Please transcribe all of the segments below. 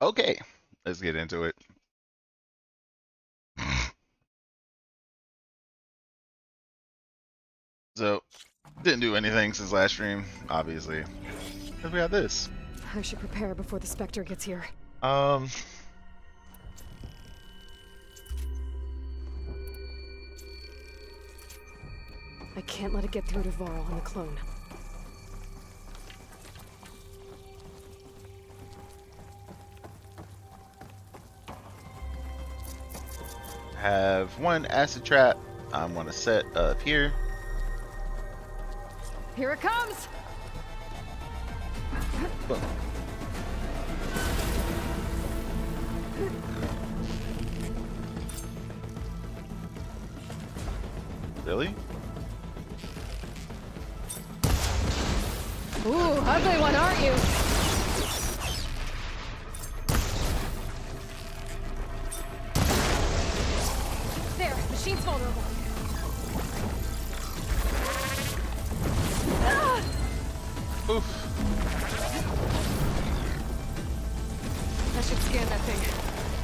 Okay, let's get into it. So, didn't do anything since last stream, obviously. Because we got this. I should prepare before the Spectre gets here. Um, I can't let it get through to Varl and the clone. have one acid trap. I'm gonna set up here. Here it comes! Boom. Really? Ooh, ugly one, aren't you? There, machine's vulnerable. Oof. I should scan that thing.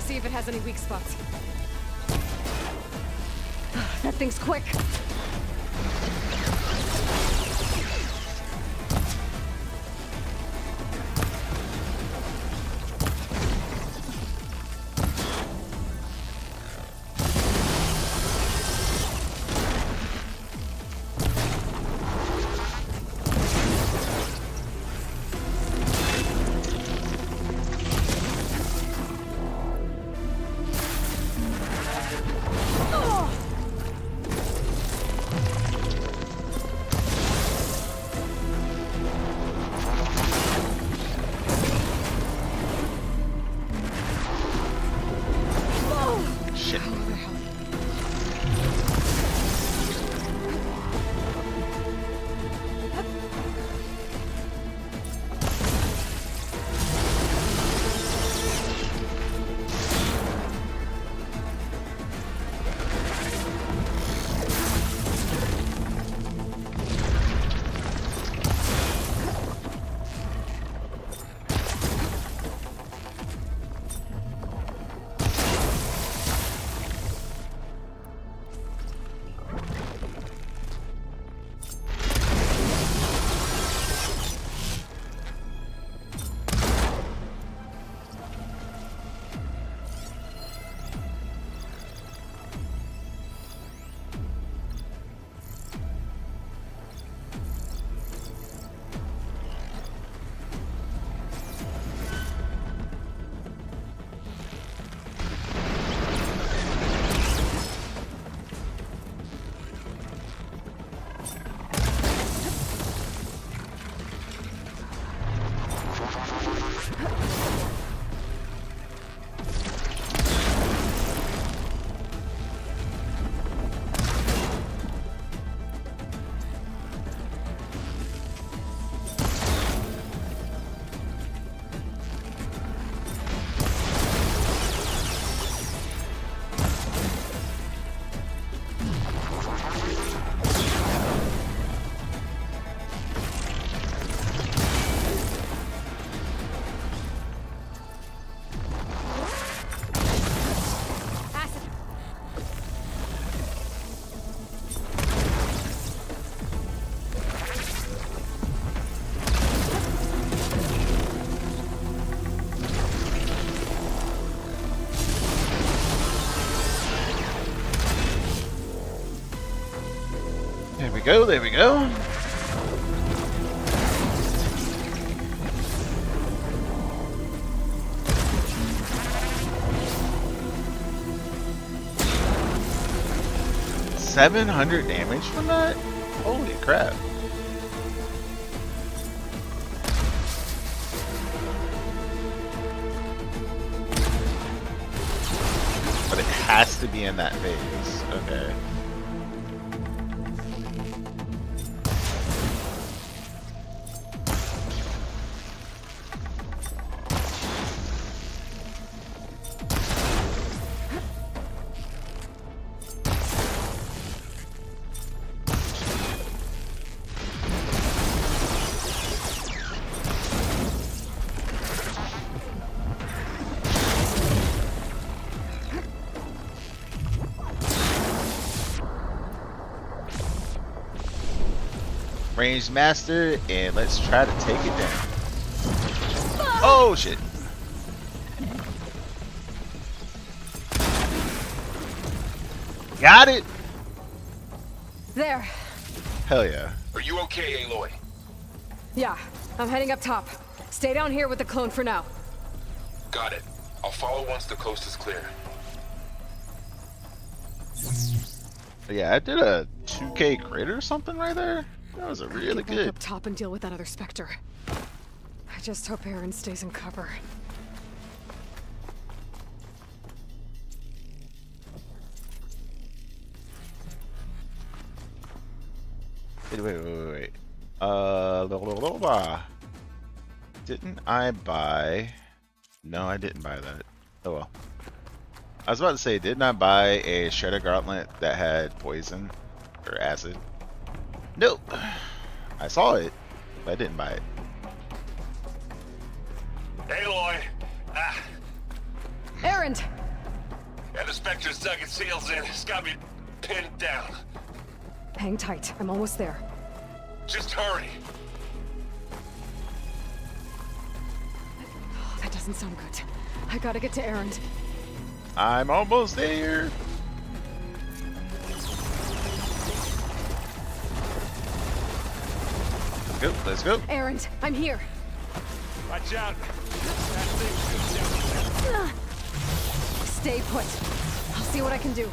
See if it has any weak spots. That thing's quick. Shit. There we go, there we go. $700 damage from that? Holy crap. But it has to be in that phase. Okay. ranged master, and let's try to take it down. Oh shit. Got it. There. Hell yeah. Are you okay, Aloy? Yeah, I'm heading up top. Stay down here with the clone for now. Got it. I'll follow once the coast is clear. Yeah, I did a 2K crit or something right there. That was a really Get back good. up top and deal with that other Spectre. I just hope Aaron stays in cover. Wait. Blah, blah. Didn't I buy? No, I didn't buy that. Oh well. I was about to say, didn't I buy a shredder gauntlet that had poison or acid? Nope. I saw it, but I didn't buy it. Aloy! Aaron! Yeah, the Spectre's dug its heels in. It's got me pinned down. Hang tight. I'm almost there. Just hurry. Oh, that doesn't sound good. I gotta get to Aaron. I'm almost there. Let's go. Aaron, I'm here. Watch out. That thing shoots down. Stay put. I'll see what I can do.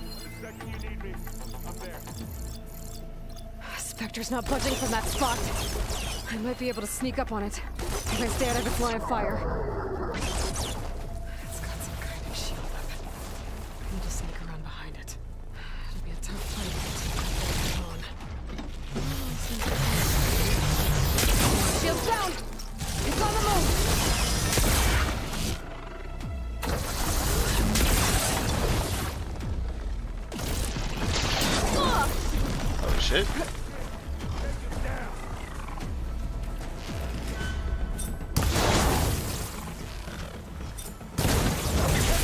The second you need me, I'm there. Spectre's not budging from that spot. I might be able to sneak up on it if I stay out of its line of fire. It's got some kind of shield up. I need to sneak around behind it. It'll be a tough fight to take it on. Shield's down! It's on the move! Oh shit.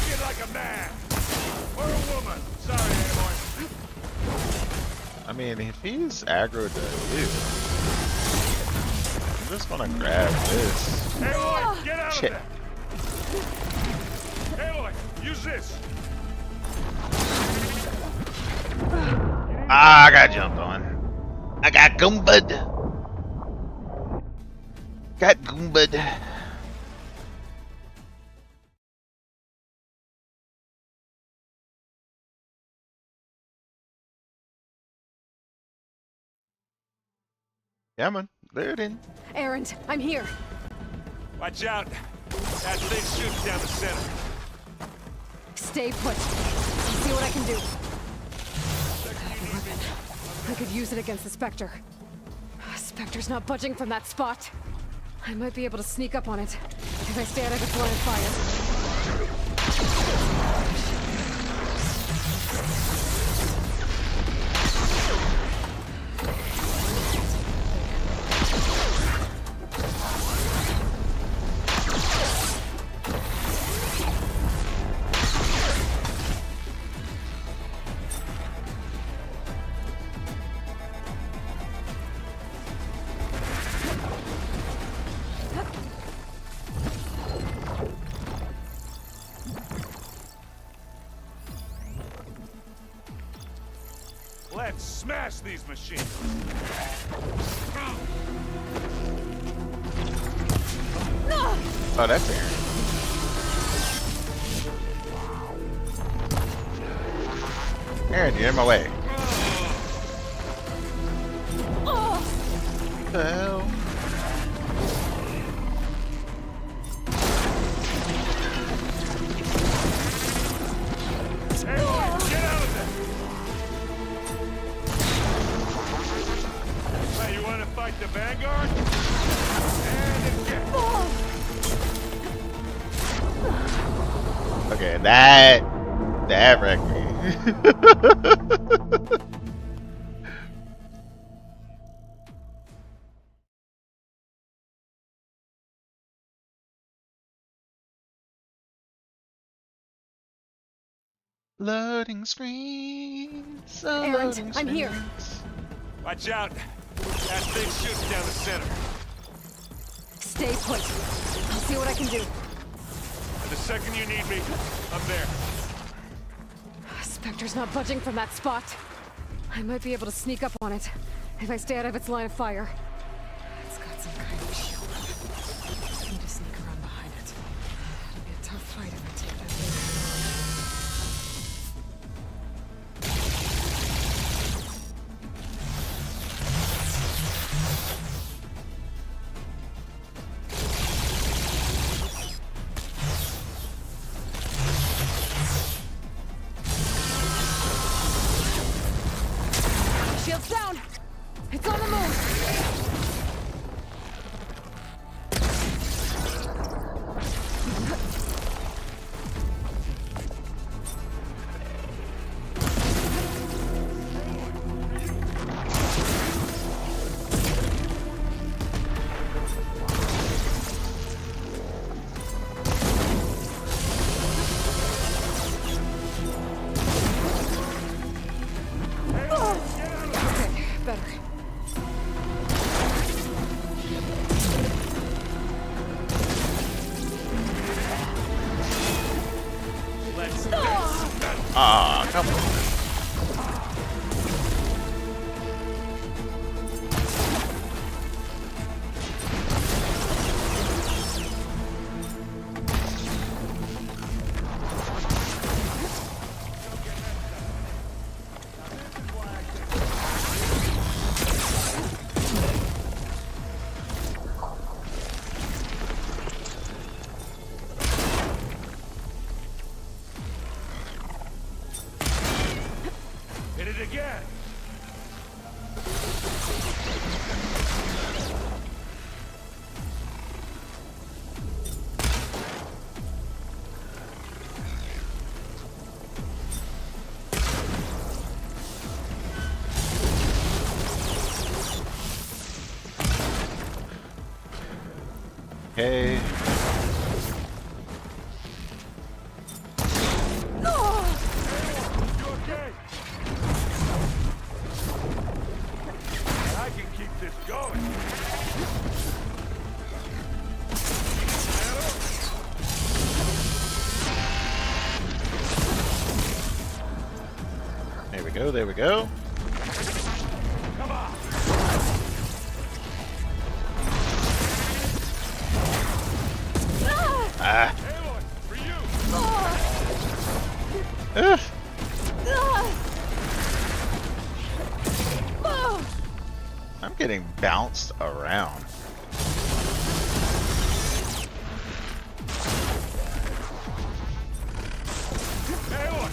Get like a man. Or a woman. Sorry, Aloy. I mean, if he's aggro to you, I'm just gonna grab this. Aloy, get out Shit. of there. Aloy, use this. Ah, I got jumped on. I got goombad. Got goombad. Yeah, man. There it is. Aaron, I'm here. Watch out. That thing shoots down the center. Stay put. I'll see what I can do. I could use it against the Spectre. Spectre's not budging from that spot. I might be able to sneak up on it if I stay out of its line of fire. Let's smash these machines. Oh, that's Aaron. Aaron, you're in my way. What the hell? Aloy, get out of there. Hey, you want to fight the Vanguard? And again. Okay, that wrecked me. Loading screens. Aaron, I'm here. Watch out. That thing's shooting down the center. Stay put. I'll see what I can do. And the second you need me, I'm there. Spectre's not budging from that spot. I might be able to sneak up on it if I stay out of its line of fire. It's got some kind of shield. I need to sneak around behind it. It'll be a tough fight if I take it out later. Shield's down! It's on the move! Okay, better. Let's Ah, come on. hit it again. Okay. You okay? I can keep this going. There we go, there we go. Come on. Ah. Aloy, for you. Ugh. I'm getting bounced around. Aloy.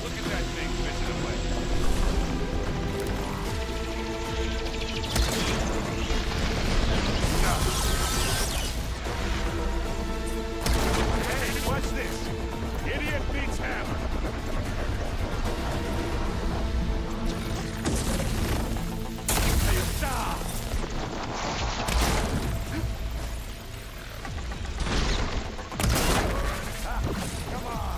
Look at that thing missing away. Hey, what's this? Idiot beats hammer. Hey, stop! Come on!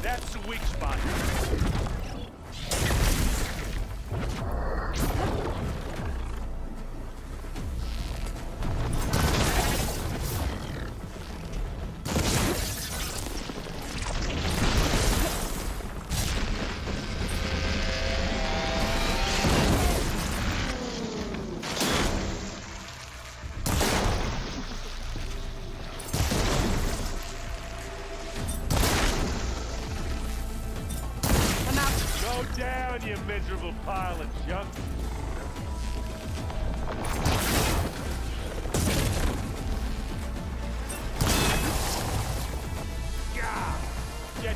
That's the weak spot. Go down, you miserable pile of junk.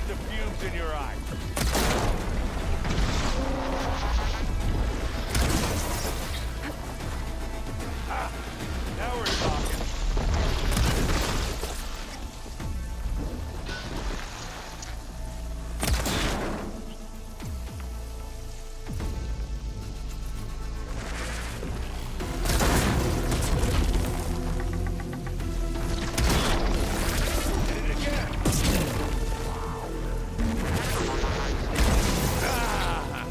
keep the fumes in your eye. Now we're talking. Hit it again. Ah.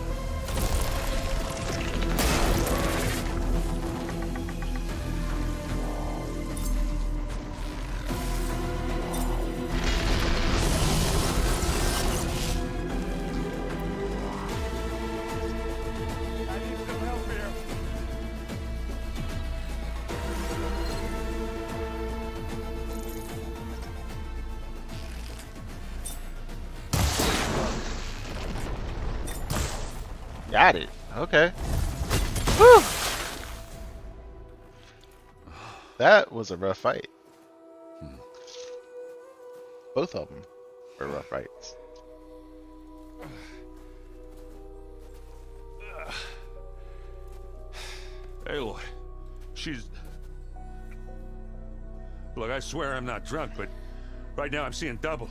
I need some help here. Got it. Okay. Whew. That was a rough fight. Both of them were rough fights. Aloy, she's... Look, I swear I'm not drunk, but right now I'm seeing double.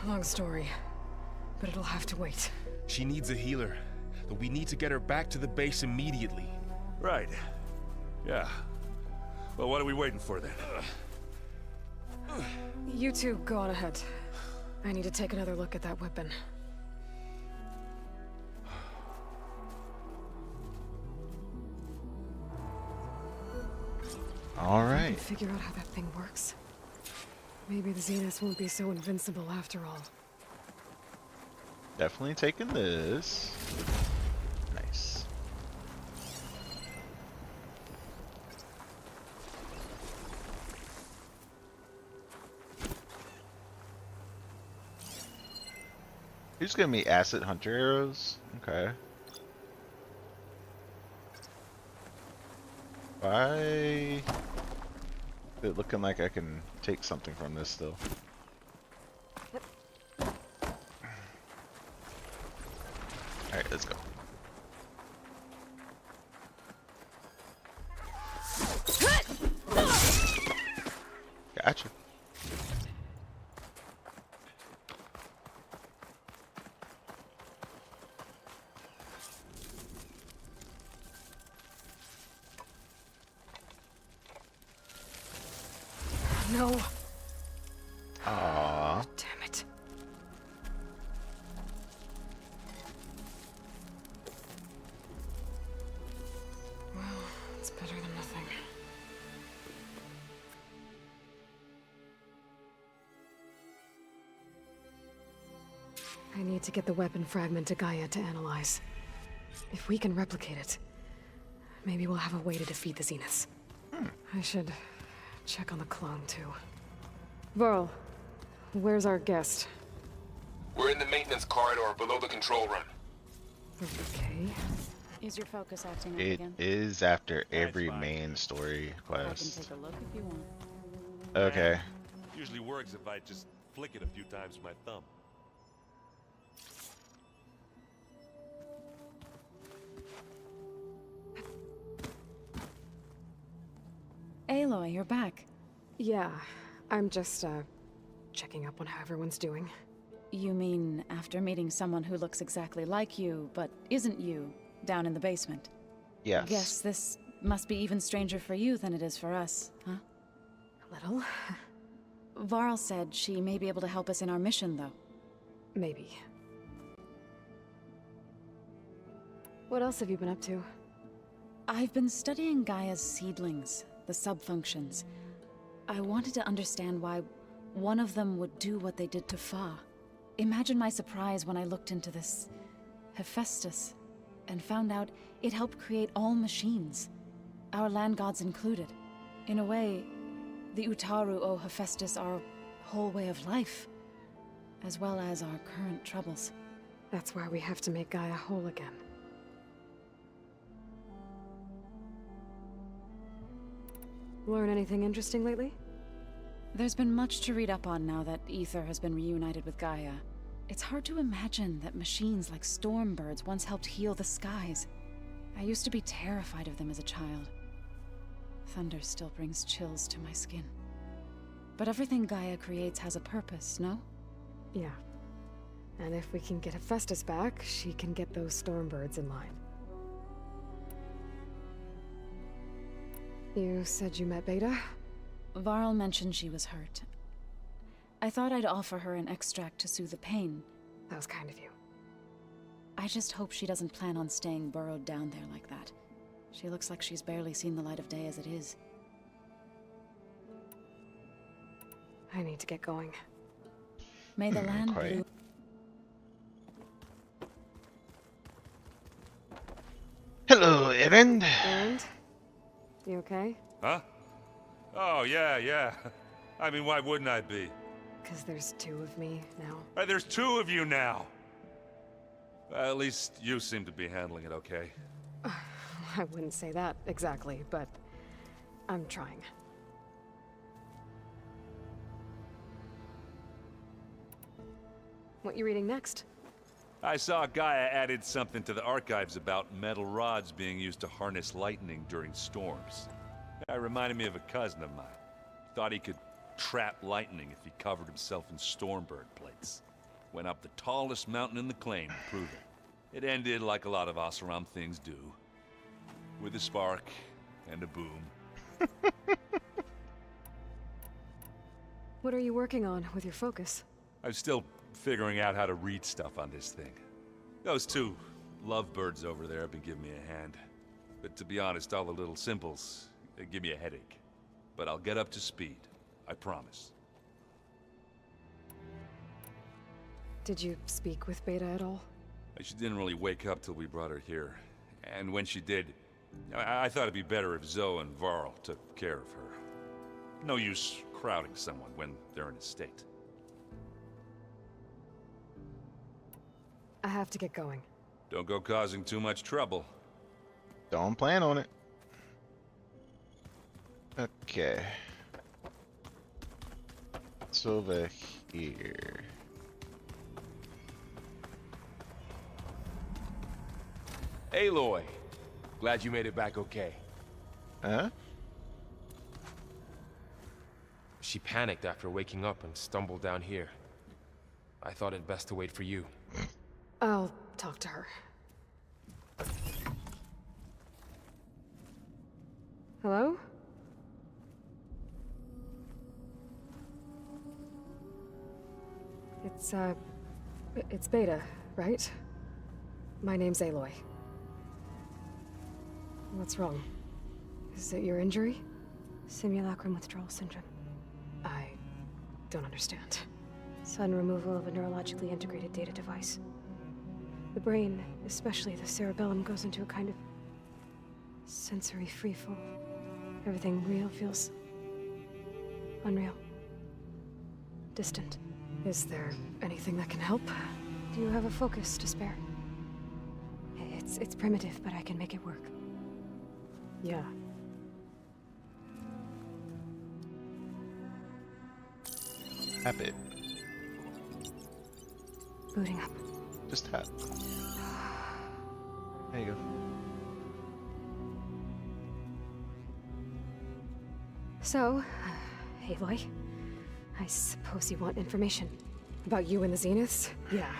Long story, but it'll have to wait. She needs a healer, but we need to get her back to the base immediately. Right. Yeah. Well, what are we waiting for then? You two go on ahead. I need to take another look at that weapon. All I can right. figure out how that thing works. Maybe the Zeniths won't be so invincible after all. Definitely taking this. Nice. Who's giving me acid hunter arrows? Okay. Why? It looking like I can take something from this still. Alright, let's go. Gotcha. No. Aww. Damn it. Well, it's better than nothing. I need to get the weapon fragment to Gaia to analyze. If we can replicate it, maybe we'll have a way to defeat the Zeniths. I should check on the clone, too. Varl, where's our guest? We're in the maintenance corridor below the control room. Okay. Is your focus acting up It again? is after every fine. main story I can quest. take a look if you want. Okay. Usually works if I just flick it a few times with my thumb. Aloy, you're back. Yeah, I'm just, checking up on how everyone's doing. You mean after meeting someone who looks exactly like you, but isn't you, down in the basement? Yes. Guess this must be even stranger for you than it is for us, huh? A little. Varl said she may be able to help us in our mission, though. Maybe. What else have you been up to? I've been studying Gaia's seedlings, the subfunctions. I wanted to understand why one of them would do what they did to Fa. Imagine my surprise when I looked into this Hephaestus and found out it helped create all machines, our land gods included. In a way, the Utaru owe Hephaestus our whole way of life, as well as our current troubles. That's why we have to make Gaia whole again. Learn anything interesting lately? There's been much to read up on now that Ether has been reunited with Gaia. It's hard to imagine that machines like Stormbirds once helped heal the skies. I used to be terrified of them as a child. Thunder still brings chills to my skin. But everything Gaia creates has a purpose, no? Yeah. And if we can get Hephaestus back, she can get those Stormbirds in line. You said you met Beta? Varl mentioned she was hurt. I thought I'd offer her an extract to soothe the pain. That was kind of you. I just hope she doesn't plan on staying burrowed down there like that. She looks like she's barely seen the light of day as it is. I need to get going. May the land Quite. bloom. Hello, Erend. And? You okay? Huh? Oh, yeah. I mean, why wouldn't I be? Because there's two of me now. There's two of you now. At least you seem to be handling it okay. I wouldn't say that exactly, but I'm trying. What you reading next? I saw Gaia added something to the archives about metal rods being used to harness lightning during storms. That reminded me of a cousin of mine. Thought he could trap lightning if he covered himself in Stormbird plates. Went up the tallest mountain in the claim to prove it. It ended like a lot of Oseram things do. With a spark and a boom. What are you working on with your focus? I'm still figuring out how to read stuff on this thing. Those two lovebirds over there have been giving me a hand. But to be honest, all the little symbols, they give me a headache. But I'll get up to speed. I promise. Did you speak with Beta at all? She didn't really wake up till we brought her here. And when she did, I thought it'd be better if Zoe and Varl took care of her. No use crowding someone when they're in a state. I have to get going. Don't go causing too much trouble. Don't plan on it. Okay. It's over here. Aloy, glad you made it back okay. Huh? She panicked after waking up and stumbled down here. I thought it best to wait for you. I'll talk to her. Hello? It's Beta, right? My name's Aloy. What's wrong? Is it your injury? Simulacrum withdrawal syndrome. I don't understand. Sudden removal of a neurologically integrated data device. The brain, especially the cerebellum, goes into a kind of sensory freefall. Everything real feels unreal. Distant. Is there anything that can help? Do you have a focus to spare? It's primitive, but I can make it work. Yeah. Tap it. Booting up. Just tap. There you go. So, Aloy, I suppose you want information. About you and the Zeniths? Yeah.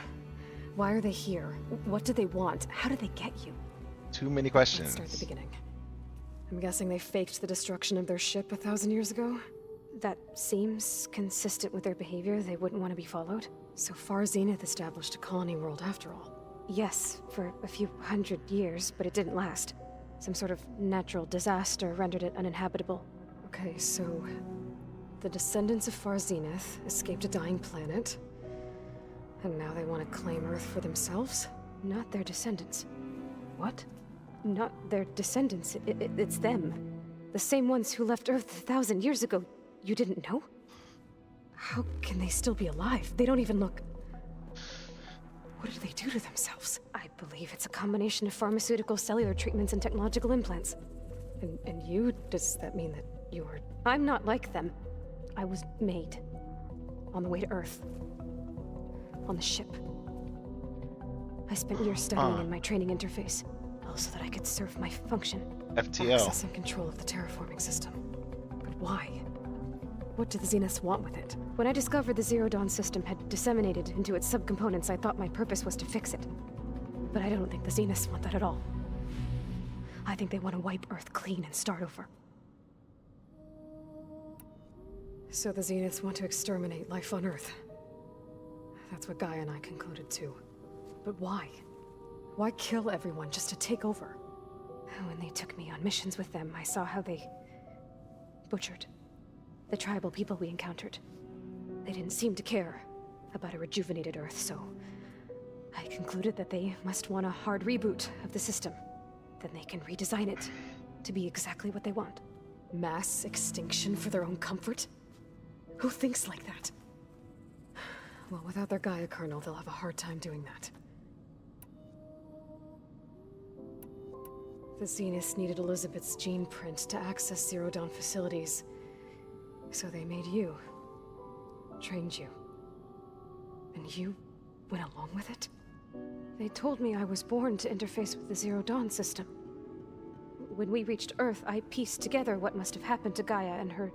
Why are they here? What do they want? How did they get you? Too many Let's questions. start at the beginning. I'm guessing they faked the destruction of their ship 1,000 years ago? That seems consistent with their behavior. They wouldn't want to be followed. So far, Zenith established a colony world after all. Yes, for a few hundred years, but it didn't last. Some sort of natural disaster rendered it uninhabitable. Okay, so the descendants of Far Zenith escaped a dying planet, and now they want to claim Earth for themselves? Not their descendants. What? Not their descendants. It's them. The same ones who left Earth 1,000 years ago. You didn't know? How can they still be alive? They don't even look... What did they do to themselves? I believe it's a combination of pharmaceutical, cellular treatments, and technological implants. And you? Does that mean that you're... I'm not like them. I was made. On the way to Earth. On the ship. I spent years studying in my training interface, all so that I could serve my function. FTL. Access and control of the terraforming system. But why? What do the Zeniths want with it? When I discovered the Zero Dawn system had disseminated into its subcomponents, I thought my purpose was to fix it. But I don't think the Zeniths want that at all. I think they want to wipe Earth clean and start over. So the Zeniths want to exterminate life on Earth. That's what Gaia and I concluded too. But why? Why kill everyone just to take over? When they took me on missions with them, I saw how they butchered the tribal people we encountered. They didn't seem to care about a rejuvenated Earth, so I concluded that they must want a hard reboot of the system. Then they can redesign it to be exactly what they want. Mass extinction for their own comfort? Who thinks like that? Well, without their Gaia kernel, they'll have a hard time doing that. The Zeniths needed Elizabeth's gene print to access Zero Dawn facilities. So they made you. Trained you. And you went along with it? They told me I was born to interface with the Zero Dawn system. When we reached Earth, I pieced together what must have happened to Gaia and her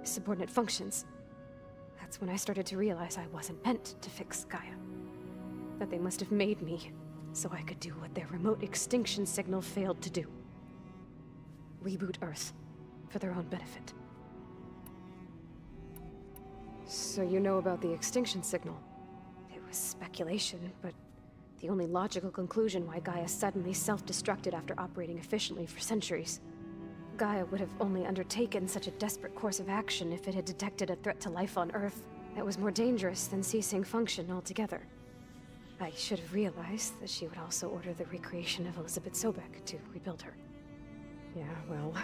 subordinate functions. That's when I started to realize I wasn't meant to fix Gaia. That they must have made me so I could do what their remote extinction signal failed to do. Reboot Earth for their own benefit. So you know about the extinction signal? It was speculation, but the only logical conclusion why Gaia suddenly self-destructed after operating efficiently for centuries. Gaia would have only undertaken such a desperate course of action if it had detected a threat to life on Earth that was more dangerous than ceasing function altogether. I should have realized that she would also order the recreation of Elizabeth Sobek to rebuild her. Yeah, well,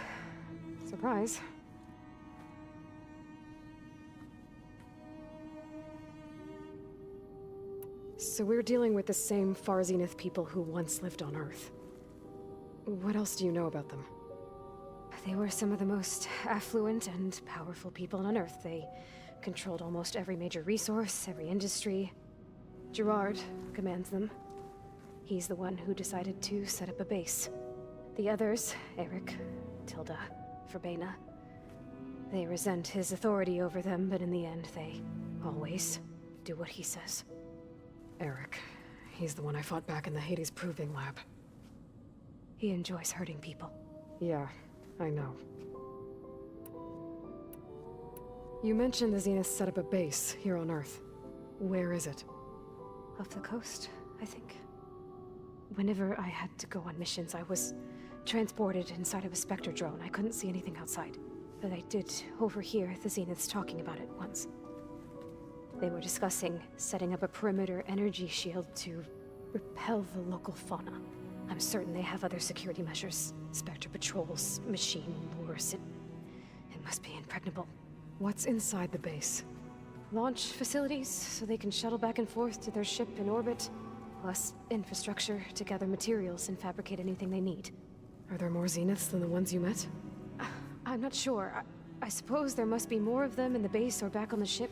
surprise. So we're dealing with the same Far Zenith people who once lived on Earth. What else do you know about them? They were some of the most affluent and powerful people on Earth. They controlled almost every major resource, every industry. Gerard commands them. He's the one who decided to set up a base. The others, Eric, Tilda, Verbena, they resent his authority over them, but in the end, they always do what he says. Eric. He's the one I fought back in the Hades Proving Lab. He enjoys hurting people. Yeah, I know. You mentioned the Zeniths set up a base here on Earth. Where is it? Off the coast, I think. Whenever I had to go on missions, I was transported inside of a Spectre drone. I couldn't see anything outside. But I did overhear the Zeniths talking about it once. They were discussing setting up a perimeter energy shield to repel the local fauna. I'm certain they have other security measures. Spectre patrols, machine lures. It must be impregnable. What's inside the base? Launch facilities, so they can shuttle back and forth to their ship in orbit. Plus infrastructure to gather materials and fabricate anything they need. Are there more Zeniths than the ones you met? I'm not sure. I suppose there must be more of them in the base or back on the ship.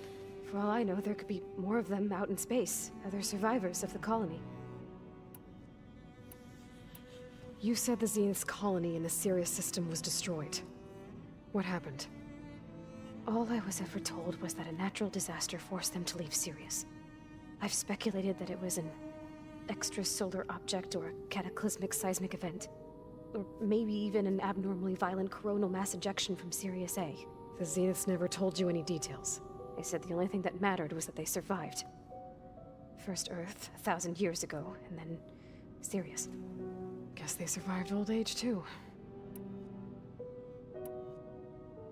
For all I know, there could be more of them out in space, other survivors of the colony. You said the Zenith's colony in the Sirius system was destroyed. What happened? All I was ever told was that a natural disaster forced them to leave Sirius. I've speculated that it was an extrasolar object or a cataclysmic seismic event. Or maybe even an abnormally violent coronal mass ejection from Sirius A. The Zeniths never told you any details. They said the only thing that mattered was that they survived. First Earth, 1,000 years ago, and then Sirius. Guess they survived old age, too.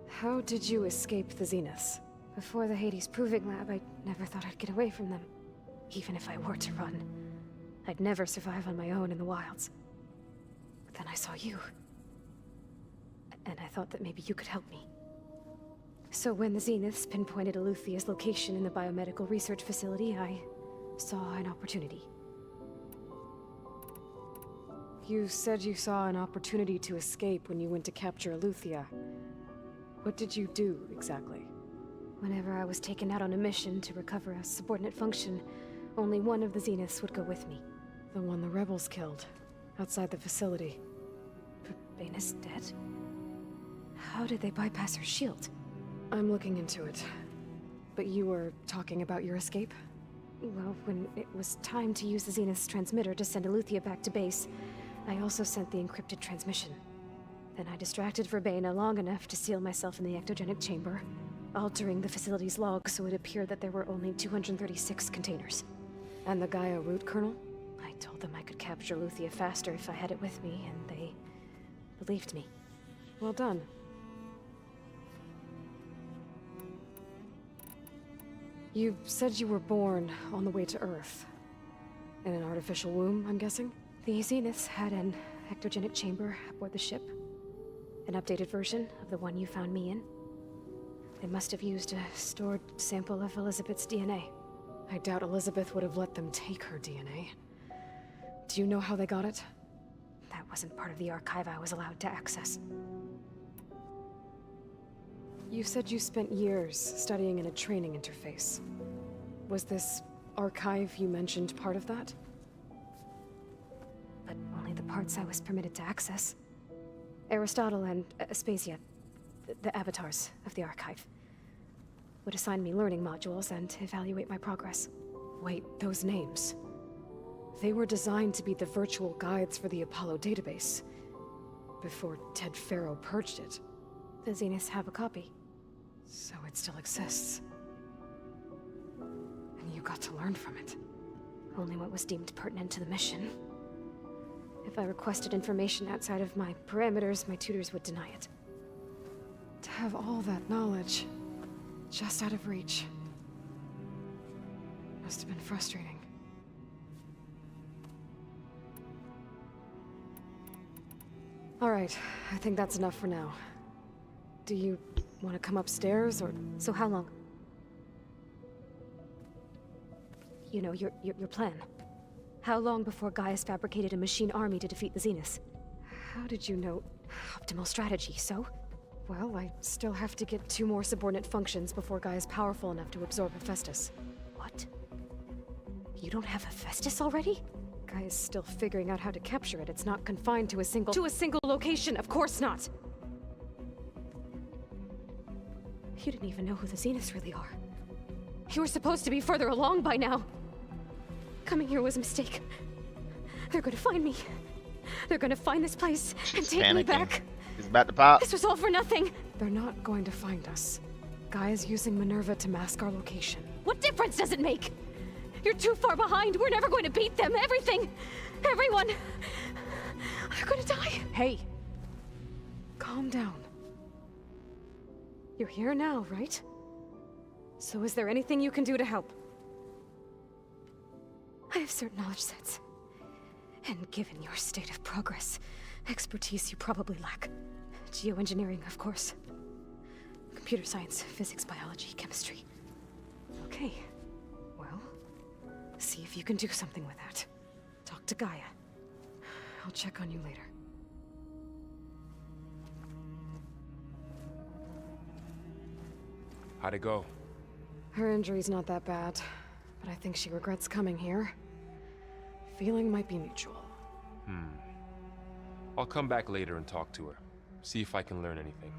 How did you escape the Zeniths? Before the Hades Proving Lab, I never thought I'd get away from them. Even if I were to run, I'd never survive on my own in the wilds. But then I saw you. And I thought that maybe you could help me. So when the Zeniths pinpointed Eluthia's location in the biomedical research facility, I saw an opportunity. You said you saw an opportunity to escape when you went to capture Eluthia. What did you do, exactly? Whenever I was taken out on a mission to recover a subordinate function, only one of the Zeniths would go with me. The one the rebels killed, outside the facility. Bane is dead? How did they bypass her shield? I'm looking into it. But you were talking about your escape? Well, when it was time to use the Zenith's transmitter to send Eleuthia back to base, I also sent the encrypted transmission. Then I distracted Verbena long enough to seal myself in the ectogenic chamber, altering the facility's log so it appeared that there were only 236 containers. And the Gaia root kernel? I told them I could capture Eleuthia faster if I had it with me, and they believed me. Well done. You said you were born on the way to Earth. In an artificial womb, I'm guessing? The Zeniths had an ectogenic chamber aboard the ship. An updated version of the one you found me in. They must have used a stored sample of Elizabeth's DNA. I doubt Elizabeth would have let them take her DNA. Do you know how they got it? That wasn't part of the archive I was allowed to access. You said you spent years studying in a training interface. Was this archive you mentioned part of that? But only the parts I was permitted to access. Aristotle and Aspasia, the avatars of the archive, would assign me learning modules and evaluate my progress. Wait, those names. They were designed to be the virtual guides for the Apollo database, before Ted Faro purged it. The Zeniths have a copy. So it still exists. And you got to learn from it. Only what was deemed pertinent to the mission. If I requested information outside of my parameters, my tutors would deny it. To have all that knowledge, just out of reach, must have been frustrating. All right, I think that's enough for now. Do you want to come upstairs, or... So how long? You know, your plan. How long before Gaius fabricated a machine army to defeat the Zeniths? How did you know? Optimal strategy, so? Well, I still have to get 2 more subordinate functions before Gaia's powerful enough to absorb Hephaestus. What? You don't have Hephaestus already? Gaia's still figuring out how to capture it. It's not confined to a single location, of course not! You didn't even know who the Zeniths really are. You were supposed to be further along by now. Coming here was a mistake. They're gonna find me. They're gonna find this place and She's take me panicking. back. He's about to pop. This was all for nothing. They're not going to find us. Gaia's using Minerva to mask our location. What difference does it make? You're too far behind. We're never going to beat them. Everything. Everyone. They're gonna die. Hey! Calm down. You're here now, right? So is there anything you can do to help? I have certain knowledge sets. And given your state of progress, expertise you probably lack. Geoengineering, of course. Computer science, physics, biology, chemistry. Okay. Well, see if you can do something with that. Talk to Gaia. I'll check on you later. How'd it go? Her injury's not that bad, but I think she regrets coming here. Feeling might be mutual. I'll come back later and talk to her. See if I can learn anything.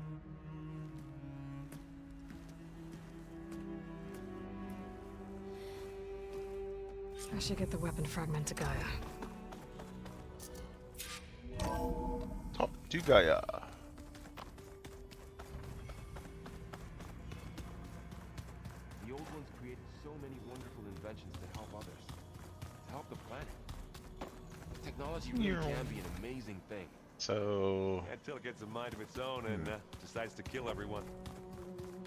I should get the weapon fragment to Gaia. Talk to Gaia. The old ones created so many wonderful inventions to help others. To help the planet. Technology really can be an amazing thing. So Until it gets a mind of its own and decides to kill everyone.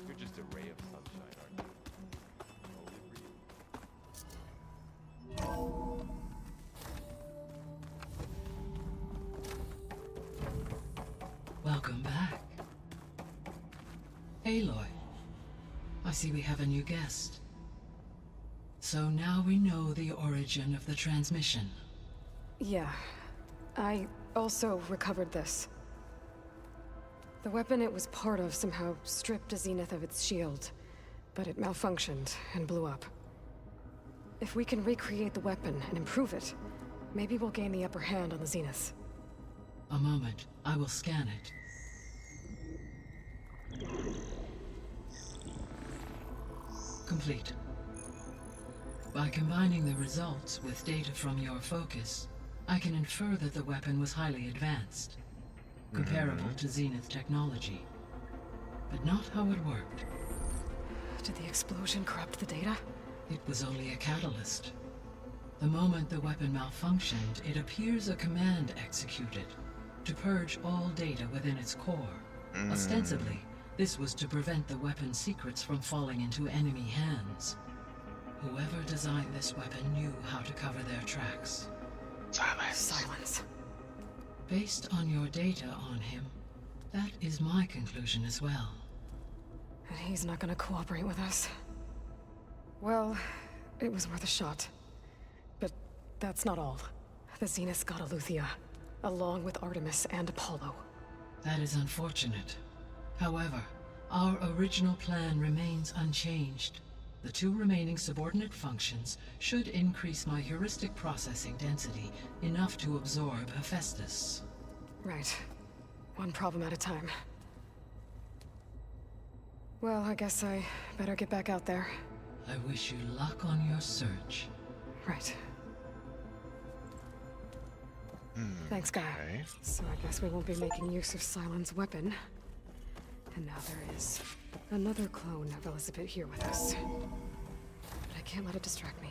You're just a ray of sunshine, aren't you? Welcome back. Aloy, I see we have a new guest. So now we know the origin of the transmission. Yeah. I also recovered this. The weapon it was part of somehow stripped a Zenith of its shield, but it malfunctioned and blew up. If we can recreate the weapon and improve it, maybe we'll gain the upper hand on the Zenith. A moment. I will scan it. Complete. By combining the results with data from your focus, I can infer that the weapon was highly advanced, comparable to Zenith technology, but not how it worked. Did the explosion corrupt the data? It was only a catalyst. The moment the weapon malfunctioned, it appears a command executed to purge all data within its core. Ostensibly, this was to prevent the weapon's secrets from falling into enemy hands. Whoever designed this weapon knew how to cover their tracks. Silence. Based on your data on him, that is my conclusion as well. And he's not gonna cooperate with us. Well, it was worth a shot. But that's not all. The Zenith got Eleuthia, along with Artemis and Apollo. That is unfortunate. However, our original plan remains unchanged. The two remaining subordinate functions should increase my heuristic processing density enough to absorb Hephaestus. Right. One problem at a time. Well, I guess I better get back out there. I wish you luck on your search. Right. Thanks, Gaia. Okay. So I guess we won't be making use of Cylon's weapon. And now there is another clone of Elizabeth here with us. But I can't let it distract me.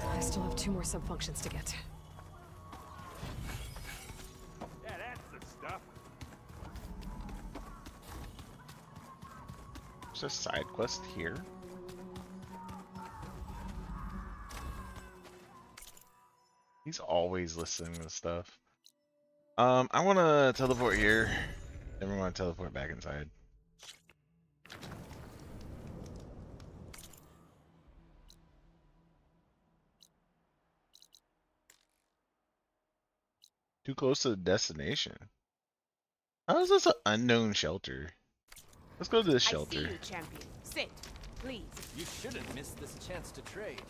I still have 2 more subfunctions to get. Yeah, that's the stuff. There's a side quest here. He's always listening to stuff. I want to teleport here. Then we want to teleport back inside. Too close to the destination. How is this an unknown shelter? Let's go to this shelter. I see you, champion. Sit, please. You shouldn't miss this chance to trade.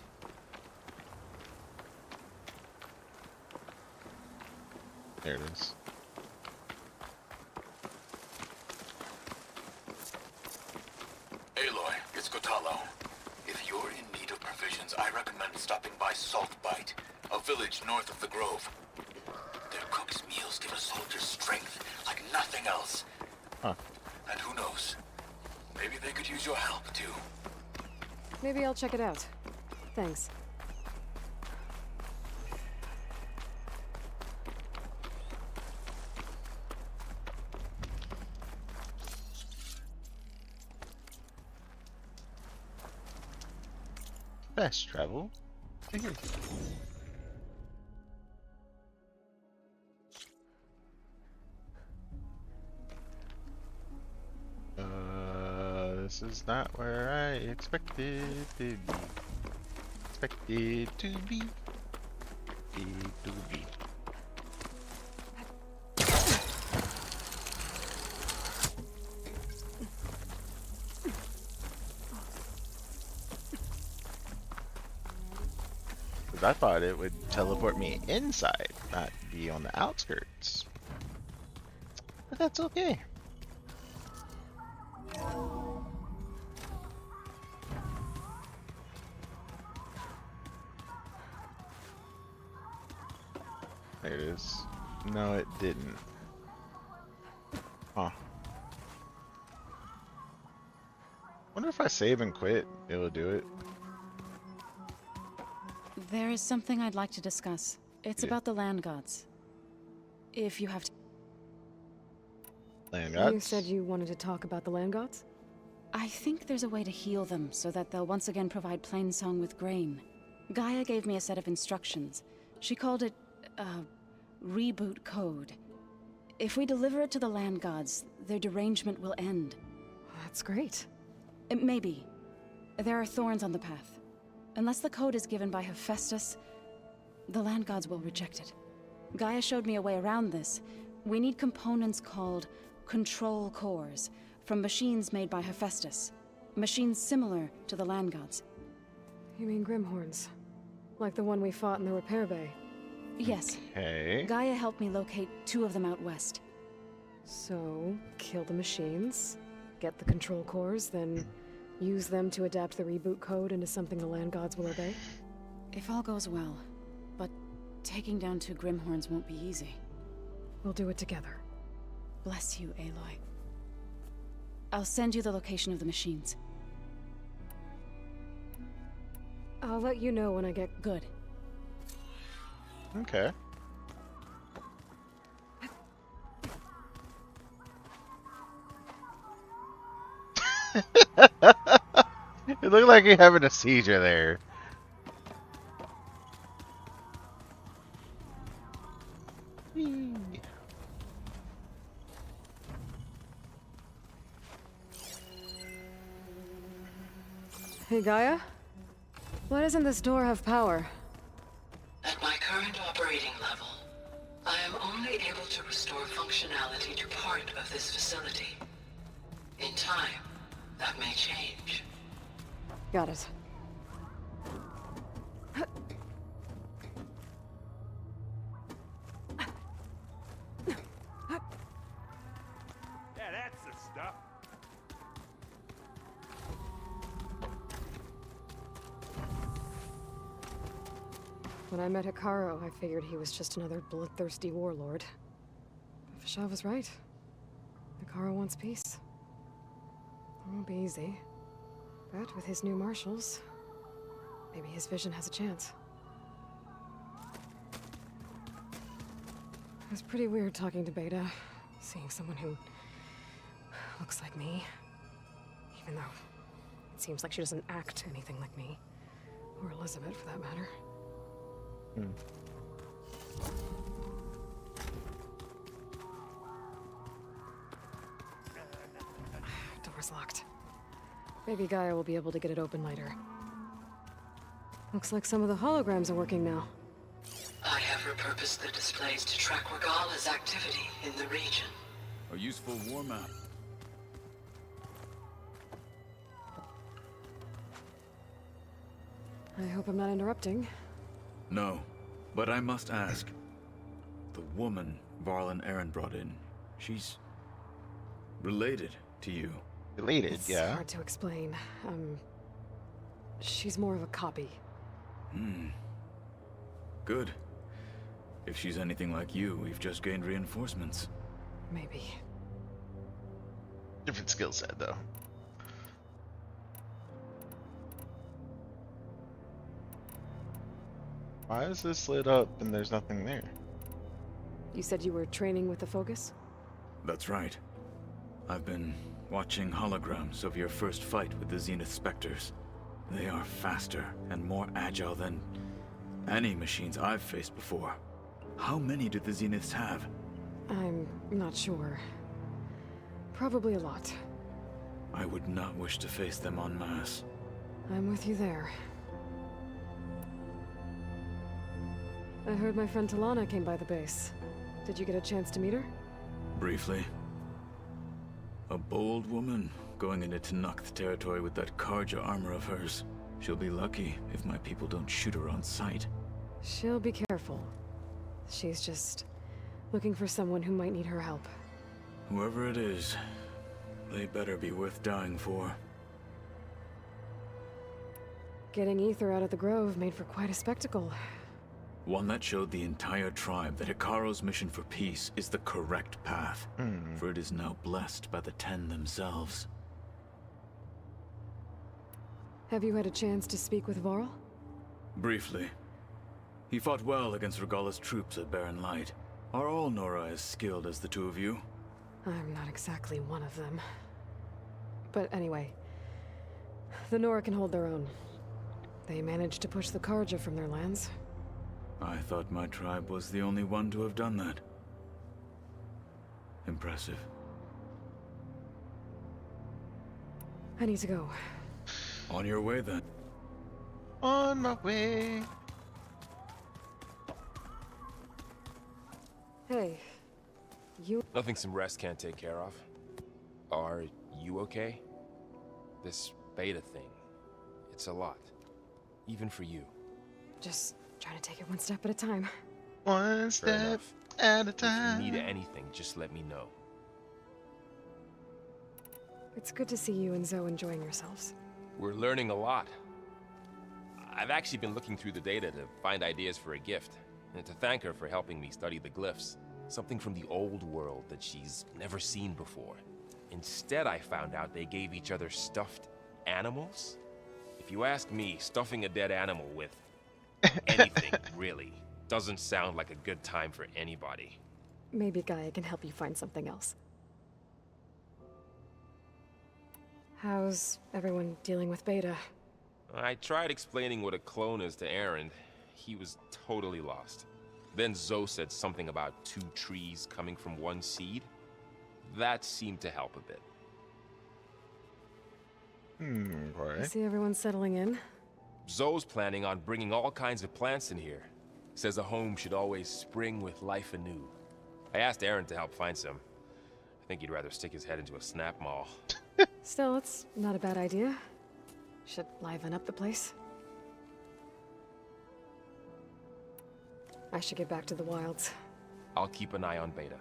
There it is. Aloy, it's Gotalo. If you're in need of provisions, I recommend stopping by Saltbite, a village north of the Grove. Their cook's meals give a soldier strength like nothing else. Huh. And who knows? Maybe they could use your help, too. Maybe I'll check it out. Thanks. Fast travel. Here. This is not where I expected to be. Expected to be. I thought it would teleport me inside, not be on the outskirts. But that's okay. There it is. No, it didn't. Huh. Wonder if I save and quit, it'll do it. There is something I'd like to discuss. It's about the land gods. If you have to... Land gods? You said you wanted to talk about the land gods? I think there's a way to heal them so that they'll once again provide Plainsong with grain. Gaia gave me a set of instructions. She called it, reboot code. If we deliver it to the land gods, their derangement will end. That's great. Maybe. There are thorns on the path. Unless the code is given by Hephaestus, the land gods will reject it. Gaia showed me a way around this. We need components called control cores from machines made by Hephaestus. Machines similar to the land gods. You mean Grimhorns? Like the one we fought in the repair bay? Yes. Okay. Gaia helped me locate 2 of them out west. So, kill the machines, get the control cores, then use them to adapt the reboot code into something the land gods will obey? If all goes well. But taking down 2 Grimhorns won't be easy. We'll do it together. Bless you, Aloy. I'll send you the location of the machines. I'll let you know when I get... Good. Okay. It looked like you're having a seizure there. Hey, Gaia? Why doesn't this door have power? At my current operating level, I am only able to restore functionality to part of this facility. In time, that may change. Got it. Yeah, that's the stuff. When I met Hikaru, I figured he was just another bloodthirsty warlord. But Fashaw was right. Hikaru wants peace. It won't be easy. But with his new marshals, maybe his vision has a chance. It was pretty weird talking to Beta, seeing someone who looks like me. Even though it seems like she doesn't act anything like me. Or Elizabeth, for that matter. Door's locked. Maybe Gaia will be able to get it open later. Looks like some of the holograms are working now. I have repurposed the displays to track Regala's activity in the region. A useful war map. I hope I'm not interrupting. No, but I must ask. The woman Varl and Aaron brought in, she's related to you. Related, It's yeah. hard to explain. She's more of a copy. Good. If she's anything like you, we've just gained reinforcements. Maybe. Different skill set, though. Why is this lit up and there's nothing there? You said you were training with the Focus? That's right. I've been watching holograms of your first fight with the Zenith Spectres. They are faster and more agile than any machines I've faced before. How many do the Zeniths have? I'm not sure. Probably a lot. I would not wish to face them en masse. I'm with you there. I heard my friend Talana came by the base. Did you get a chance to meet her? Briefly. A bold woman going into Tanakh territory with that Karja armor of hers. She'll be lucky if my people don't shoot her on sight. She'll be careful. She's just looking for someone who might need her help. Whoever it is, they better be worth dying for. Getting Ether out of the Grove made for quite a spectacle. One that showed the entire tribe that Hikaru's mission for peace is the correct path, for it is now blessed by the Ten themselves. Have you had a chance to speak with Varl? Briefly. He fought well against Regala's troops at Barren Light. Are all Nora as skilled as the two of you? I'm not exactly one of them. But anyway, the Nora can hold their own. They managed to push the Karja from their lands. I thought my tribe was the only one to have done that. Impressive. I need to go. On your way then. On my way. Hey, Nothing some rest can't take care of. Are you okay? This beta thing. It's a lot. Even for you. Just trying to take it one step at a time. One Fair step enough. at a If you time. need anything, just let me know. It's good to see you and Zoe enjoying yourselves. We're learning a lot. I've actually been looking through the data to find ideas for a gift, and to thank her for helping me study the glyphs. Something from the old world that she's never seen before. Instead, I found out they gave each other stuffed animals. If you ask me, stuffing a dead animal with anything, really, doesn't sound like a good time for anybody. Maybe Gaia can help you find something else. How's everyone dealing with Beta? I tried explaining what a clone is to Aaron. He was totally lost. Then Zoe said something about 2 trees coming from 1 seed. That seemed to help a bit. I Okay. see everyone settling in. Zoe's planning on bringing all kinds of plants in here. Says a home should always spring with life anew. I asked Aaron to help find some. I think he'd rather stick his head into a snap mall. Still, it's not a bad idea. Should liven up the place. I should get back to the wilds. I'll keep an eye on Beta.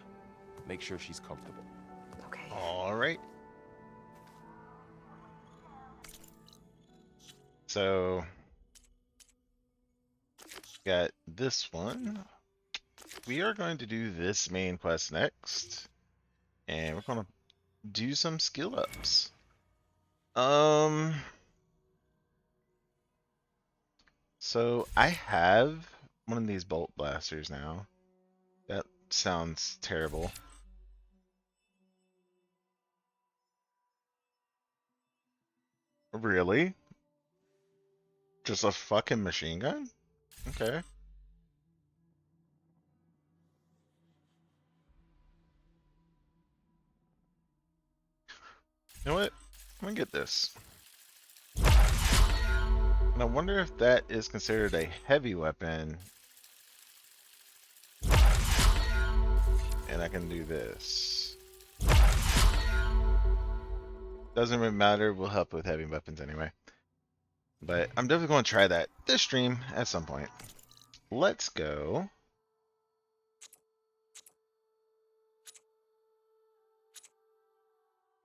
Make sure she's comfortable. Okay. All right. So, got this one. We are going to do this main quest next, and we're going to do some skill ups. So I have one of these bolt blasters now. That sounds terrible. Really? Just a fucking machine gun? Okay. You know what? I'm gonna get this. And I wonder if that is considered a heavy weapon. And I can do this. Doesn't really matter, we'll help with heavy weapons anyway. But I'm definitely going to try that this stream at some point. Let's go.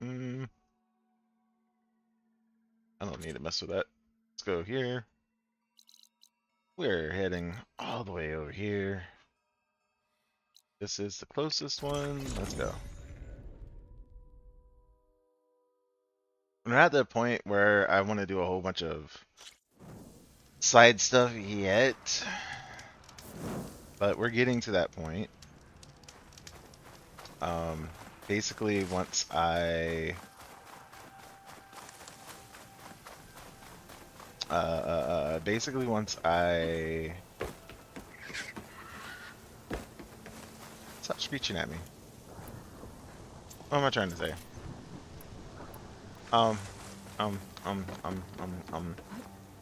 I don't need to mess with that. Let's go here. We're heading all the way over here. This is the closest one. Let's go. I'm not at the point where I want to do a whole bunch of side stuff yet, but we're getting to that point. Basically once I stop screeching at me. What am I trying to say?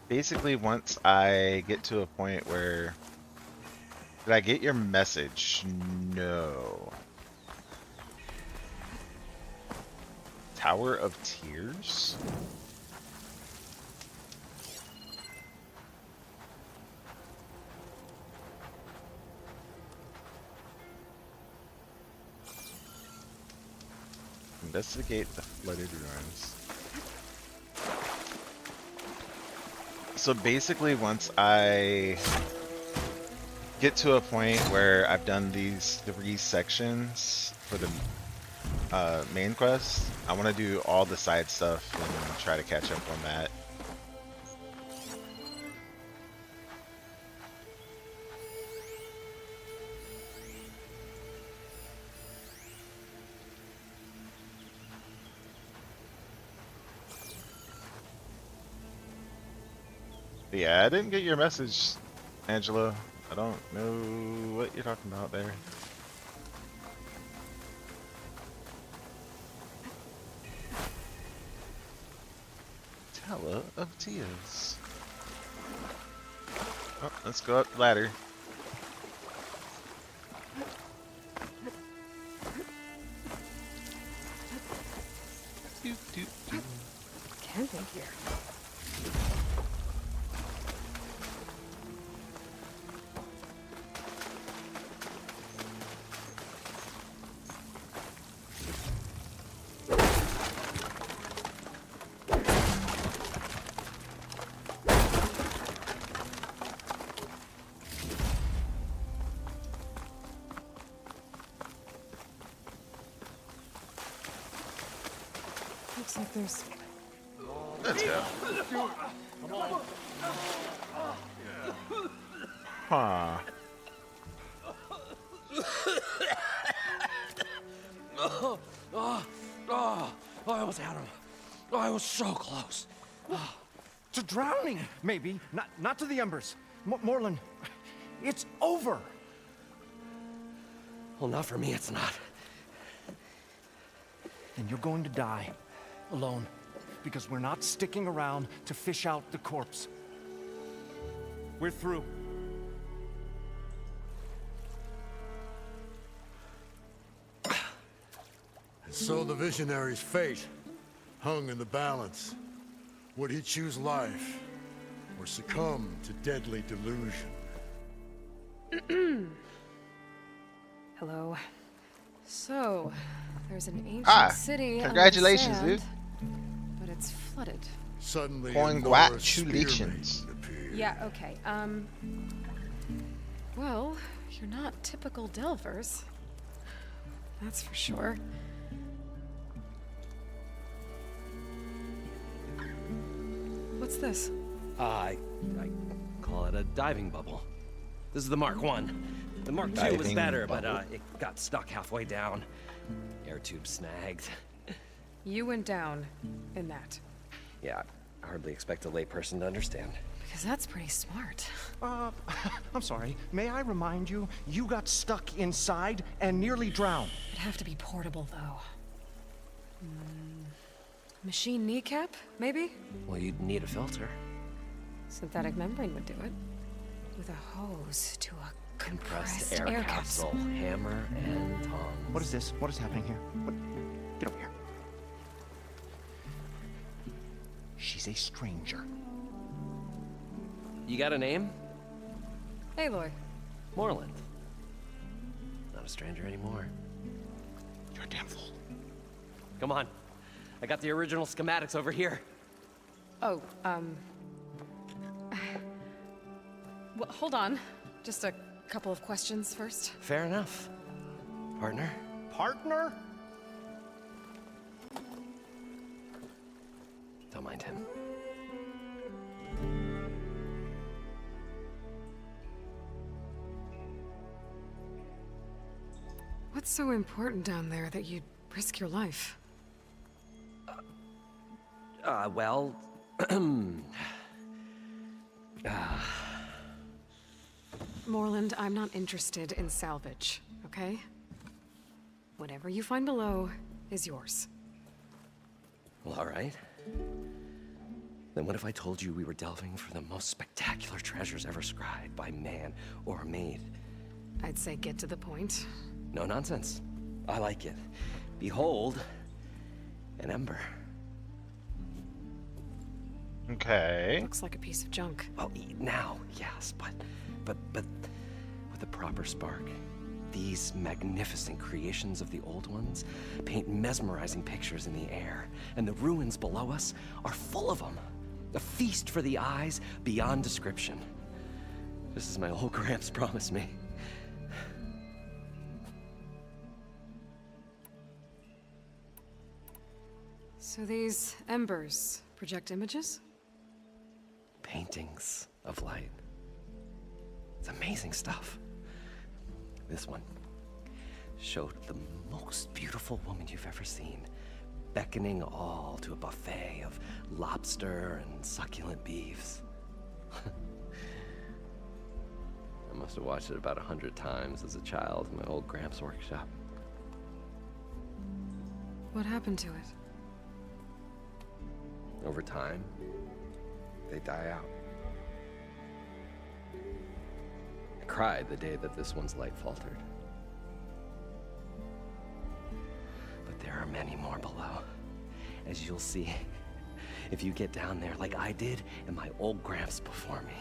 Basically once I get to a point where... Did I get your message? No. Tower of Tears? Investigate the flooded ruins. So basically once I get to a point where I've done these 3 sections for the main quest, I want to do all the side stuff and try to catch up on that. But yeah, I didn't get your message, Angelo. I don't know what you're talking about there. Tower of Tears. Oh, let's go up the ladder. camping gear. Looks like there's... Let's go. Huh. I almost had him. Oh, I was so close. To drowning, maybe. Not to the embers. Morlund, it's over. Well, not for me, it's not. Then you're going to die. Alone. Because we're not sticking around to fish out the corpse. We're through. And so the visionary's fate hung in the balance. Would he choose life or succumb to deadly delusion? Hello. So, there's an ancient city. Congratulations, under the dude. sand, but it's flooded. Suddenly, Congratulations. Yeah, okay. Well, you're not typical Delvers. That's for sure. What's this? I call it a diving bubble. This is the Mark 1. The Mark 2 was Diving better, but bubble. it got stuck halfway down. Air tube snagged. You went down in that. Yeah, I hardly expect a layperson to understand. Because that's pretty smart. I'm sorry. May I remind you, you got stuck inside and nearly drowned. It'd have to be portable, though. Machine kneecap, maybe? Well, you'd need a filter. Synthetic membrane would do it. With a hose to a compressed Compressed air capsule, hammer, and tongs. What is this? What is happening here? What? Get over here. She's a stranger. You got a name? Aloy. Morlund. Not a stranger anymore. You're a damn fool. Come on. I got the original schematics over here. Oh, well, hold on. Just a couple of questions first. Fair enough. Partner? Partner? Don't mind him. What's so important down there that you'd risk your life? Well... Morlund, I'm not interested in salvage, okay? Whatever you find below is yours. Well, all right. Then what if I told you we were delving for the most spectacular treasures ever scribed by man or maid? I'd say get to the point. No nonsense. I like it. Behold, an ember. Okay. Looks like a piece of junk. Well, now, yes, but with a proper spark. These magnificent creations of the old ones paint mesmerizing pictures in the air, and the ruins below us are full of them. A feast for the eyes beyond description. Just as my old Gramps promised me. So these embers project images? Paintings of light. It's amazing stuff. This one showed the most beautiful woman you've ever seen, beckoning all to a buffet of lobster and succulent beefs. I must have watched it about 100 times as a child in my old Gramps workshop. What happened to it? Over time, they die out. I cried the day that this one's light faltered. But there are many more below, as you'll see if you get down there like I did and my old Gramps before me.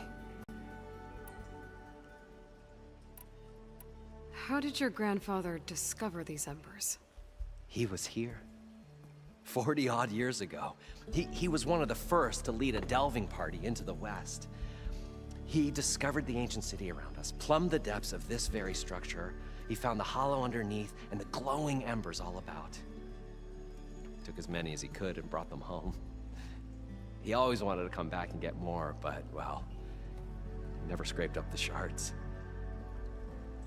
How did your grandfather discover these embers? He was here 40-odd years ago. He was one of the first to lead a delving party into the West. He discovered the ancient city around us, plumbed the depths of this very structure. He found the hollow underneath and the glowing embers all about. Took as many as he could and brought them home. He always wanted to come back and get more, but, well, never scraped up the shards.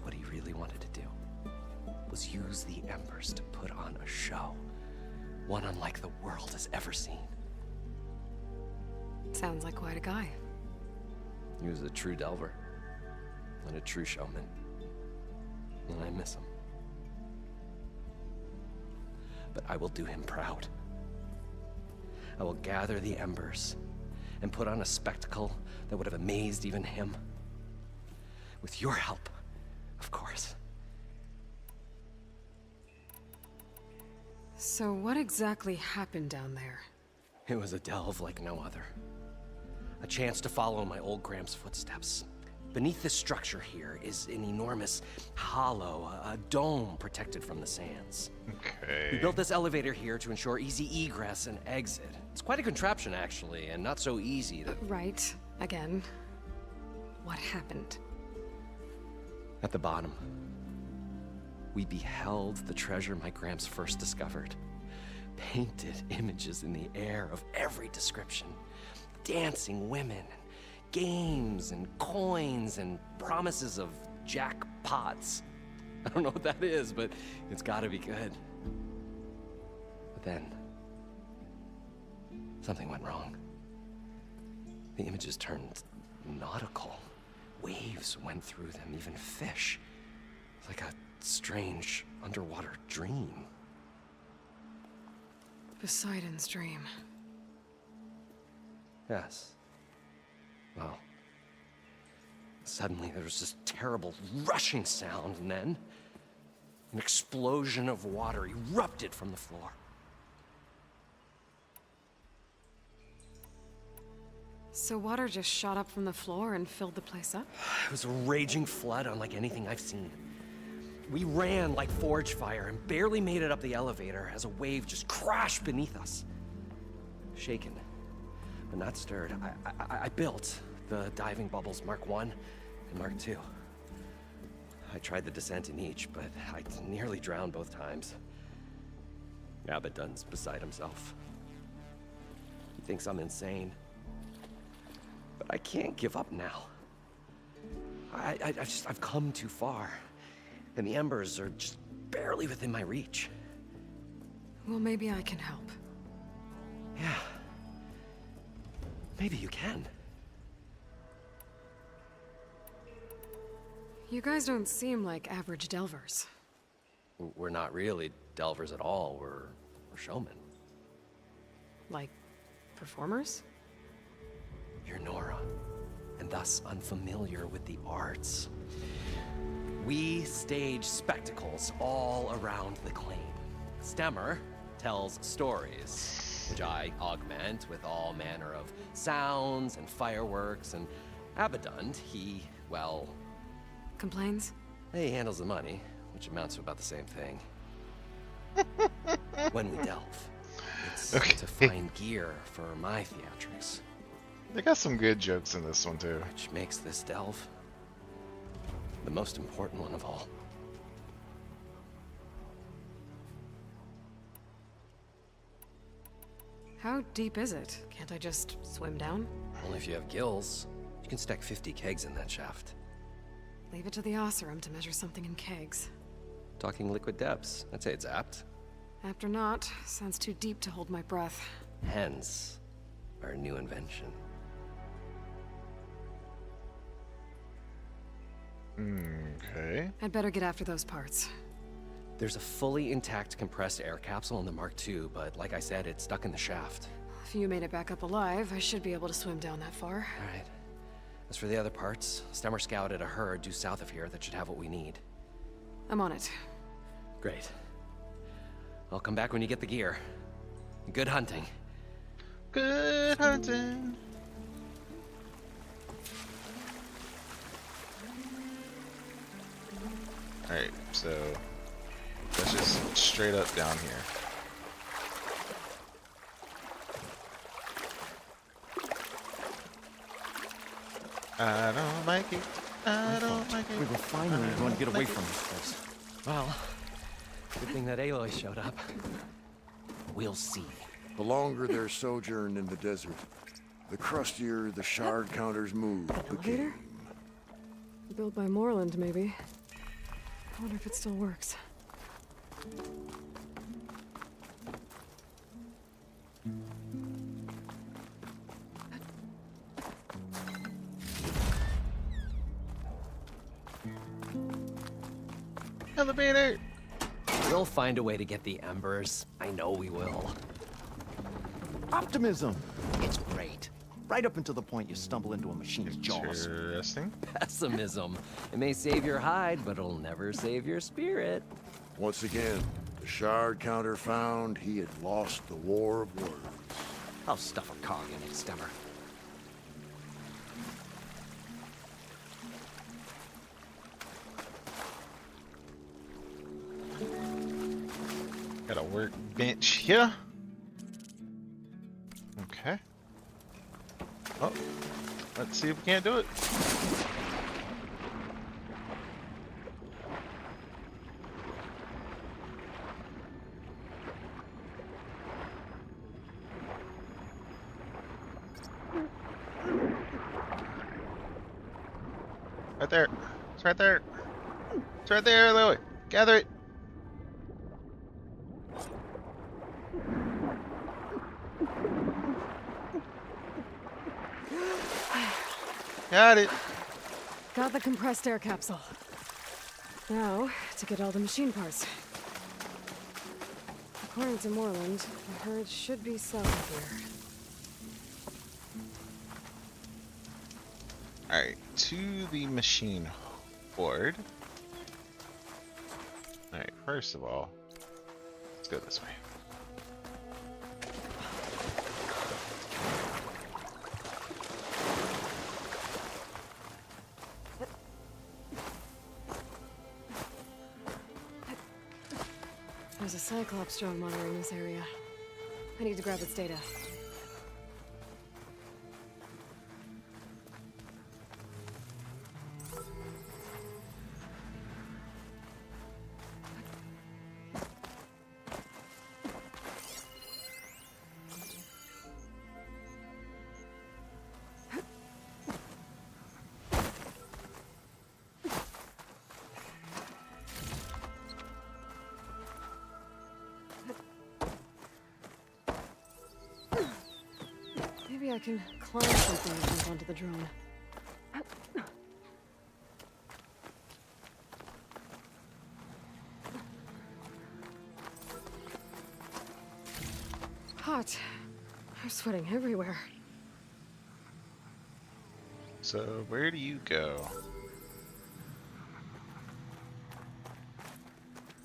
What he really wanted to do was use the embers to put on a show. One unlike the world has ever seen. Sounds like quite a guy. He was a true delver and a true showman. And I miss him. But I will do him proud. I will gather the embers and put on a spectacle that would have amazed even him. With your help, of course. So what exactly happened down there? It was a delve like no other. A chance to follow my old Gramps' footsteps. Beneath this structure here is an enormous hollow, a dome protected from the sands. Okay. We built this elevator here to ensure easy egress and exit. It's quite a contraption, actually, and not so easy to... Right. Again. What happened? At the bottom, we beheld the treasure my Gramps first discovered. Painted images in the air of every description. Dancing women, games and coins and promises of jackpots. I don't know what that is, but it's gotta be good. But then, something went wrong. The images turned nautical. Waves went through them, even fish. It's like a strange underwater dream. Poseidon's dream. Yes. Well, suddenly there was this terrible rushing sound, and then an explosion of water erupted from the floor. So water just shot up from the floor and filled the place up? It was a raging flood unlike anything I've seen. We ran like forge fire and barely made it up the elevator as a wave just crashed beneath us. Shaken, but not stirred, I built the diving bubbles Mark I and Mark II. I tried the descent in each, but I nearly drowned both times. Abaddon's beside himself. He thinks I'm insane. But I can't give up now. I've come too far. And the embers are just barely within my reach. Well, maybe I can help. Yeah. Maybe you can. You guys don't seem like average delvers. We're not really delvers at all. We're showmen. Like, performers? You're Nora, and thus unfamiliar with the arts. We stage spectacles all around the claim. Stemmer tells stories, which I augment with all manner of sounds and fireworks, and Abaddon, he, well... Complains? He handles the money, which amounts to about the same thing. When we delve, it's to find gear for my theatrics. They got some good jokes in this one, too. Which makes this delve the most important one of all. How deep is it? Can't I just swim down? Only if you have gills. You can stack 50 kegs in that shaft. Leave it to the Oseram to measure something in kegs. Talking liquid depths. I'd say it's apt. Apt or not, sounds too deep to hold my breath. Hence, our new invention. Okay. I'd better get after those parts. There's a fully intact compressed air capsule in the Mark II, but like I said, it's stuck in the shaft. If you made it back up alive, I should be able to swim down that far. All right. As for the other parts, Stemmer scouted a herd due south of here that should have what we need. I'm on it. Great. I'll come back when you get the gear. Good hunting. Good hunting. Alright, so let's just straight up down here. I don't like it. I don't like it. We were finally going to get away from this place. Well, good thing that Aloy showed up. We'll see. The longer they're sojourned in the desert, the crustier the shard counters move. Elevator? Built by Moreland, maybe. I wonder if it still works. Elevator! We'll find a way to get the embers. I know we will. Optimism! It's great. Right up until the point you stumble into a machine's jaws. Interesting. Pessimism. It may save your hide, but it'll never save your spirit. Once again, the shard counter found he had lost the war of words. I'll stuff a cog in it, Stemmer. Got a workbench here. Okay. Oh, let's see if we can't do it. Right there. It's right there. It's right there, Lily. Gather it. Got it. Got the compressed air capsule. Now, to get all the machine parts. According to Moreland, the herd should be south of here. Alright, to the machine board. Alright, first of all, let's go this way. There's a Cyclops drone monitoring this area. I need to grab its data. Maybe I can climb something and jump onto the drone. Hot. I'm sweating everywhere. So, where do you go?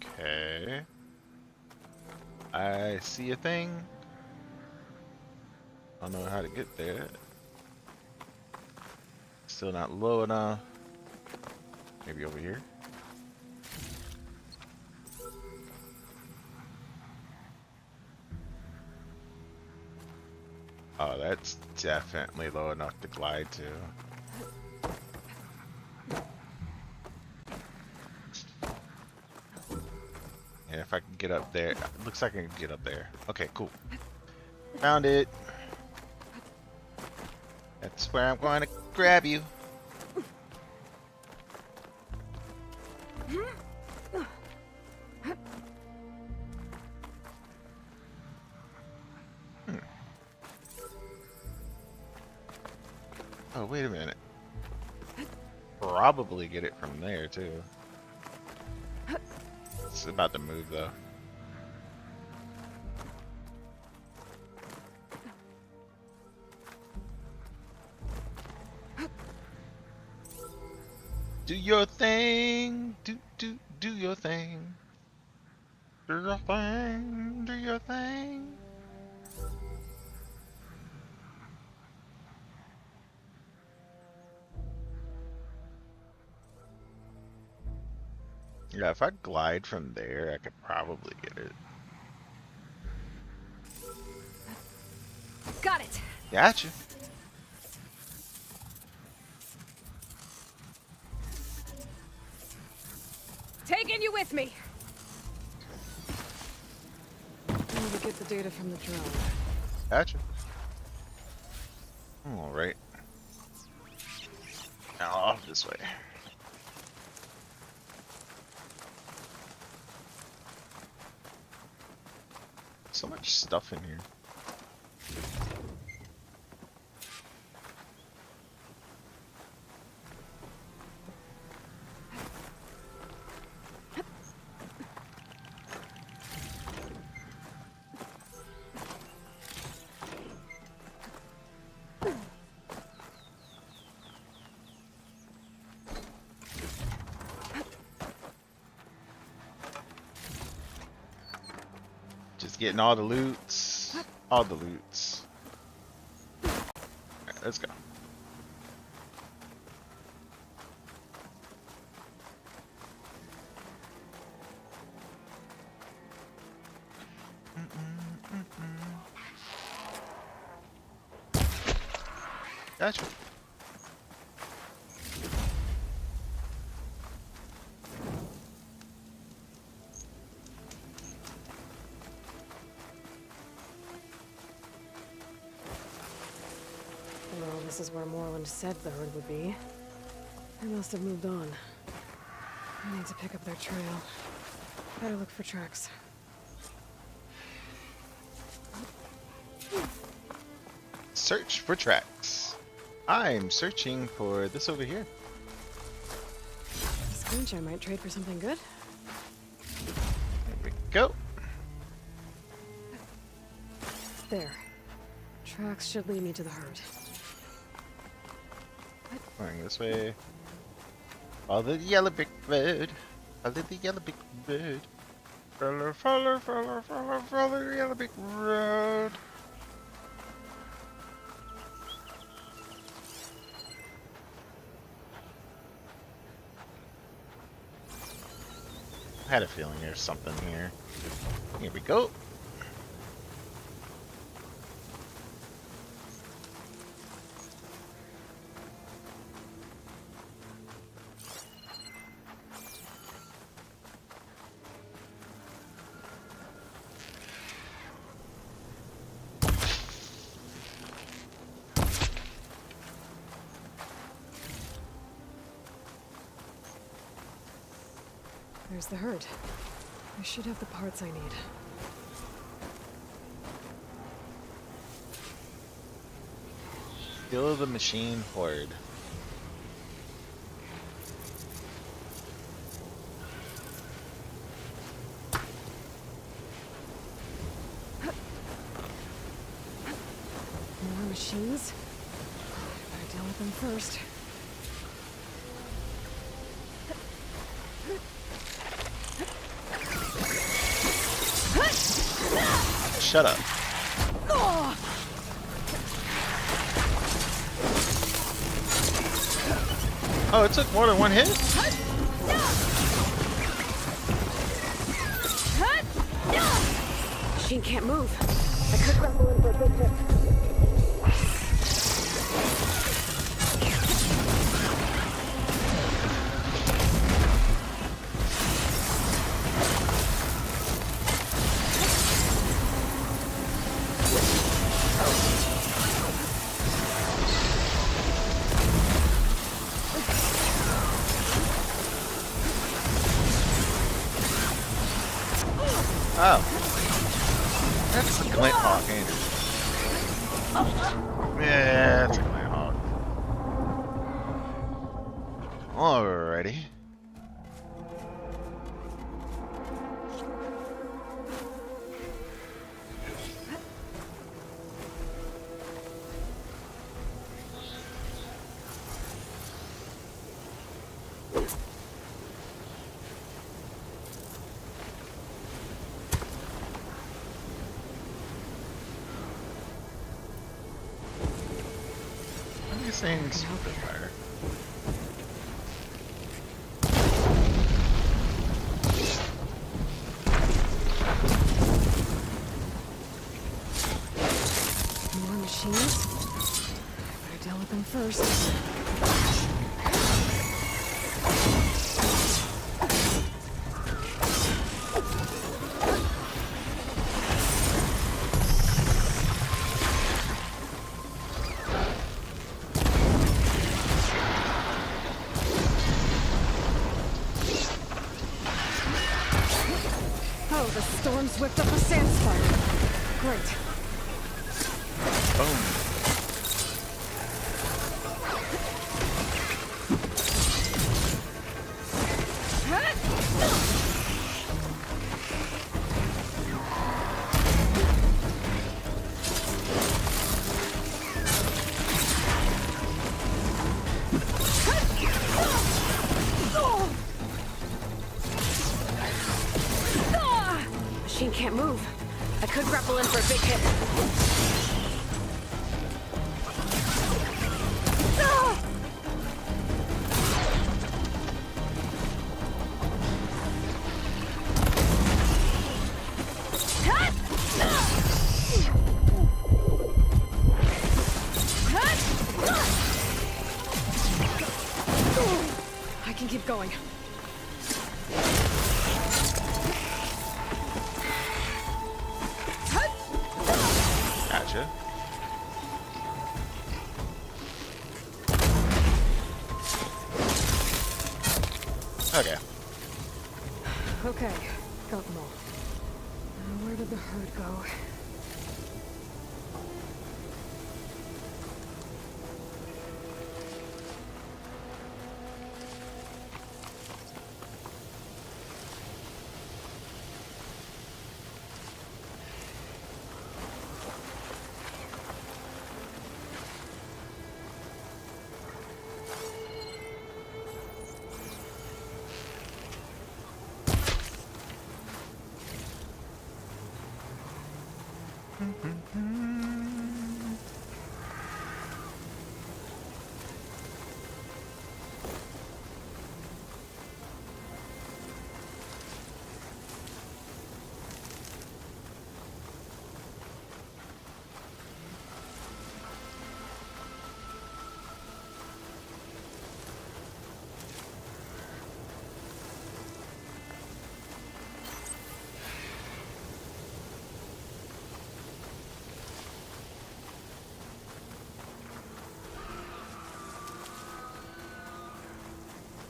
Okay. I see a thing. I don't know how to get there. Still not low enough. Maybe over here. Oh, that's definitely low enough to glide to. And if I can get up there, it looks like I can get up there. Okay, cool. Found it. That's where I'm going to grab you. Oh, wait a minute. Probably get it from there, too. It's about to move, though. Do your thing. Do your thing. Do your thing. Do your thing. Yeah, if I glide from there, I could probably get it. Got it. Gotcha. Taking you with me. I need to get the data from the drone. Gotcha. All right. Now off this way. So much stuff in here. Just getting all the loots. All the loots. Alright, let's go. Gotcha. Well, this is where Moreland said the herd would be. They must have moved on. I need to pick up their trail. Better look for tracks. Search for tracks. I'm searching for this over here. This winch I might trade for something good. There we go. There. Tracks should lead me to the herd. Going this way. Follow the yellow brick road. Follow the yellow brick road. Follow, follow, follow, follow, follow the yellow brick road. I had a feeling there's something here. Here we go. There's the herd. I should have the parts I need. Kill the machine horde. More machines? Better deal with them first. Shut up. Oh, it took more than one hit? Machine can't move. I could grapple in for a big hit. Oh. That's a glint hawk, ain't it? Yeah, that's a glint hawk. Alrighty. These things fire. The storm's whipped up a sand spiral. Great. Boom. Machine can't move. I could grapple in for a big hit. I can keep going. Gotcha. Okay. Okay, got them all. Now where did the herd go?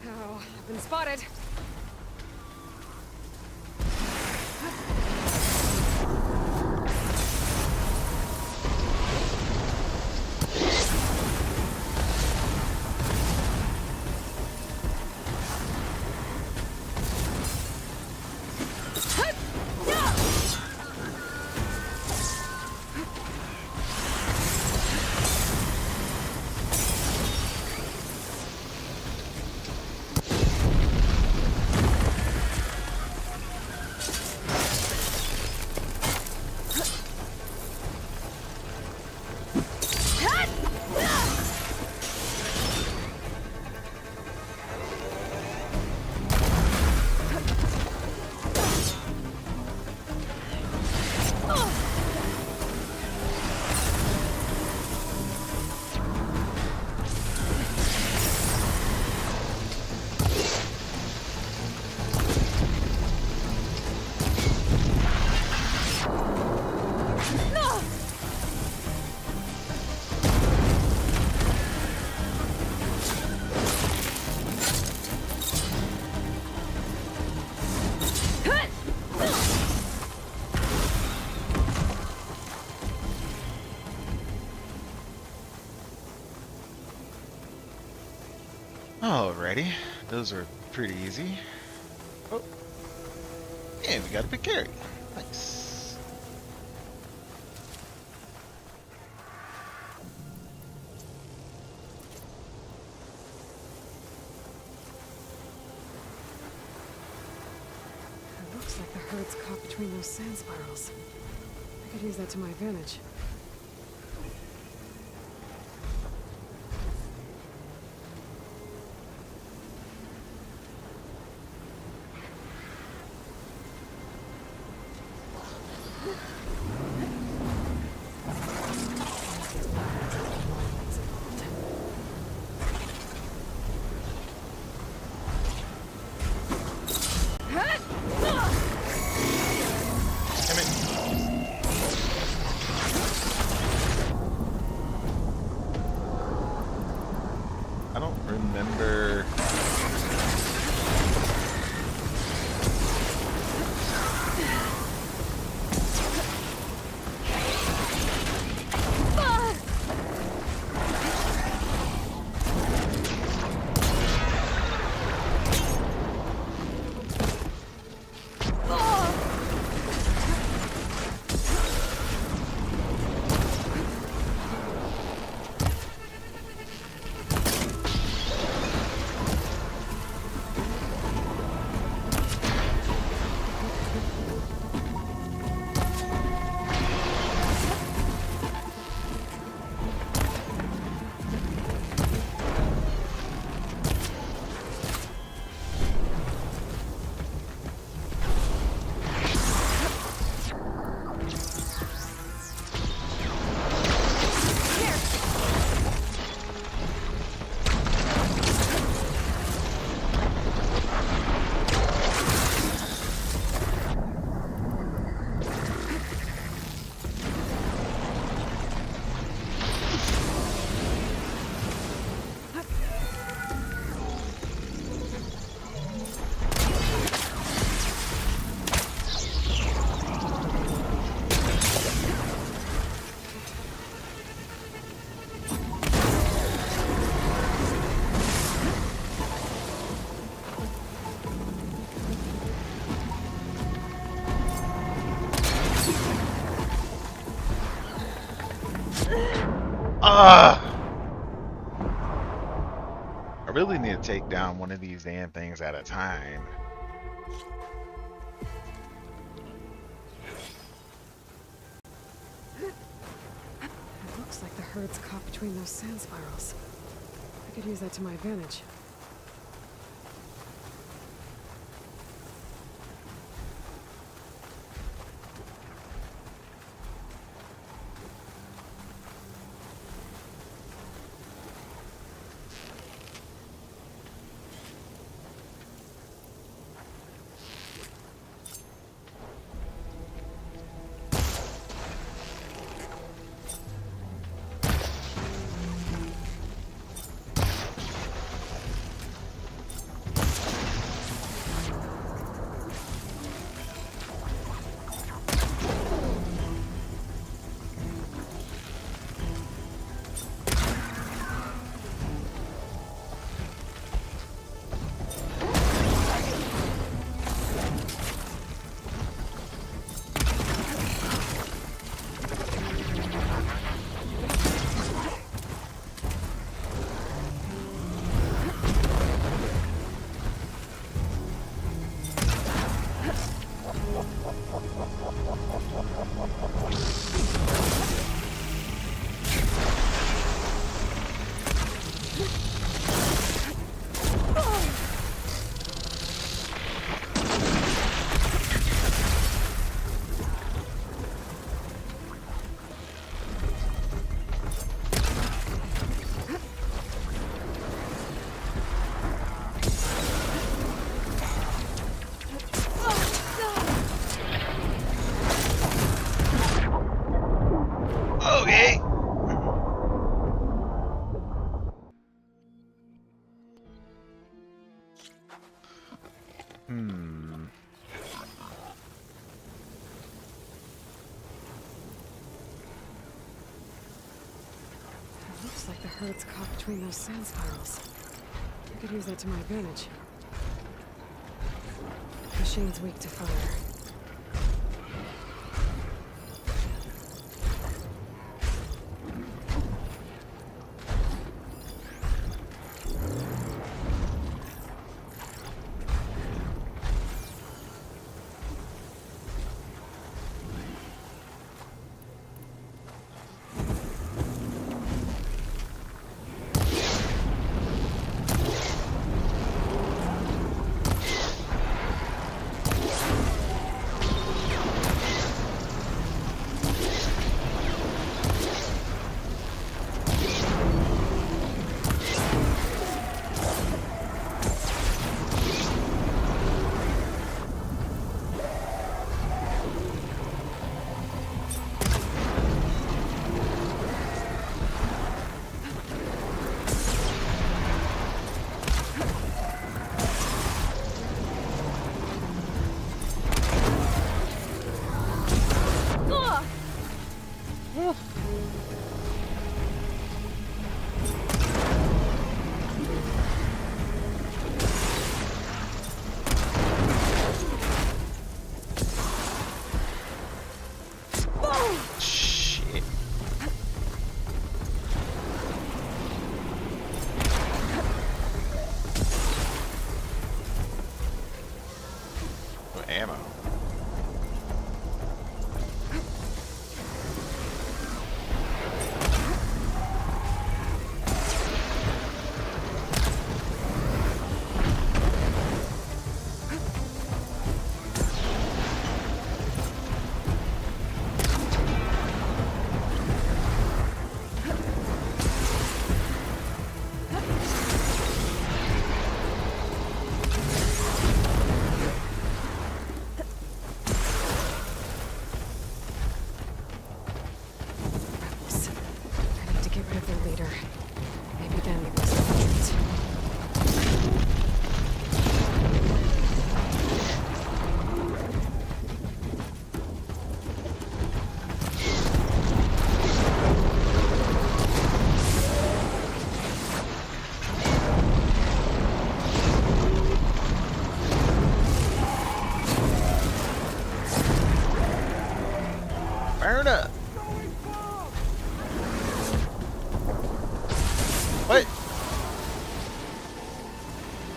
Oh, I've been spotted. Alrighty, those are pretty easy. Oh, and we got a big carry. Nice. It looks like the herd's caught between those sand spirals. I could use that to my advantage. Ugh. I really need to take down one of these damn things at a time. It looks like the herd's caught between those sand spirals. I could use that to my advantage. Okay. It looks like the herd's caught between those sand spirals. I could use that to my advantage. Machine's weak to fire. Ammo.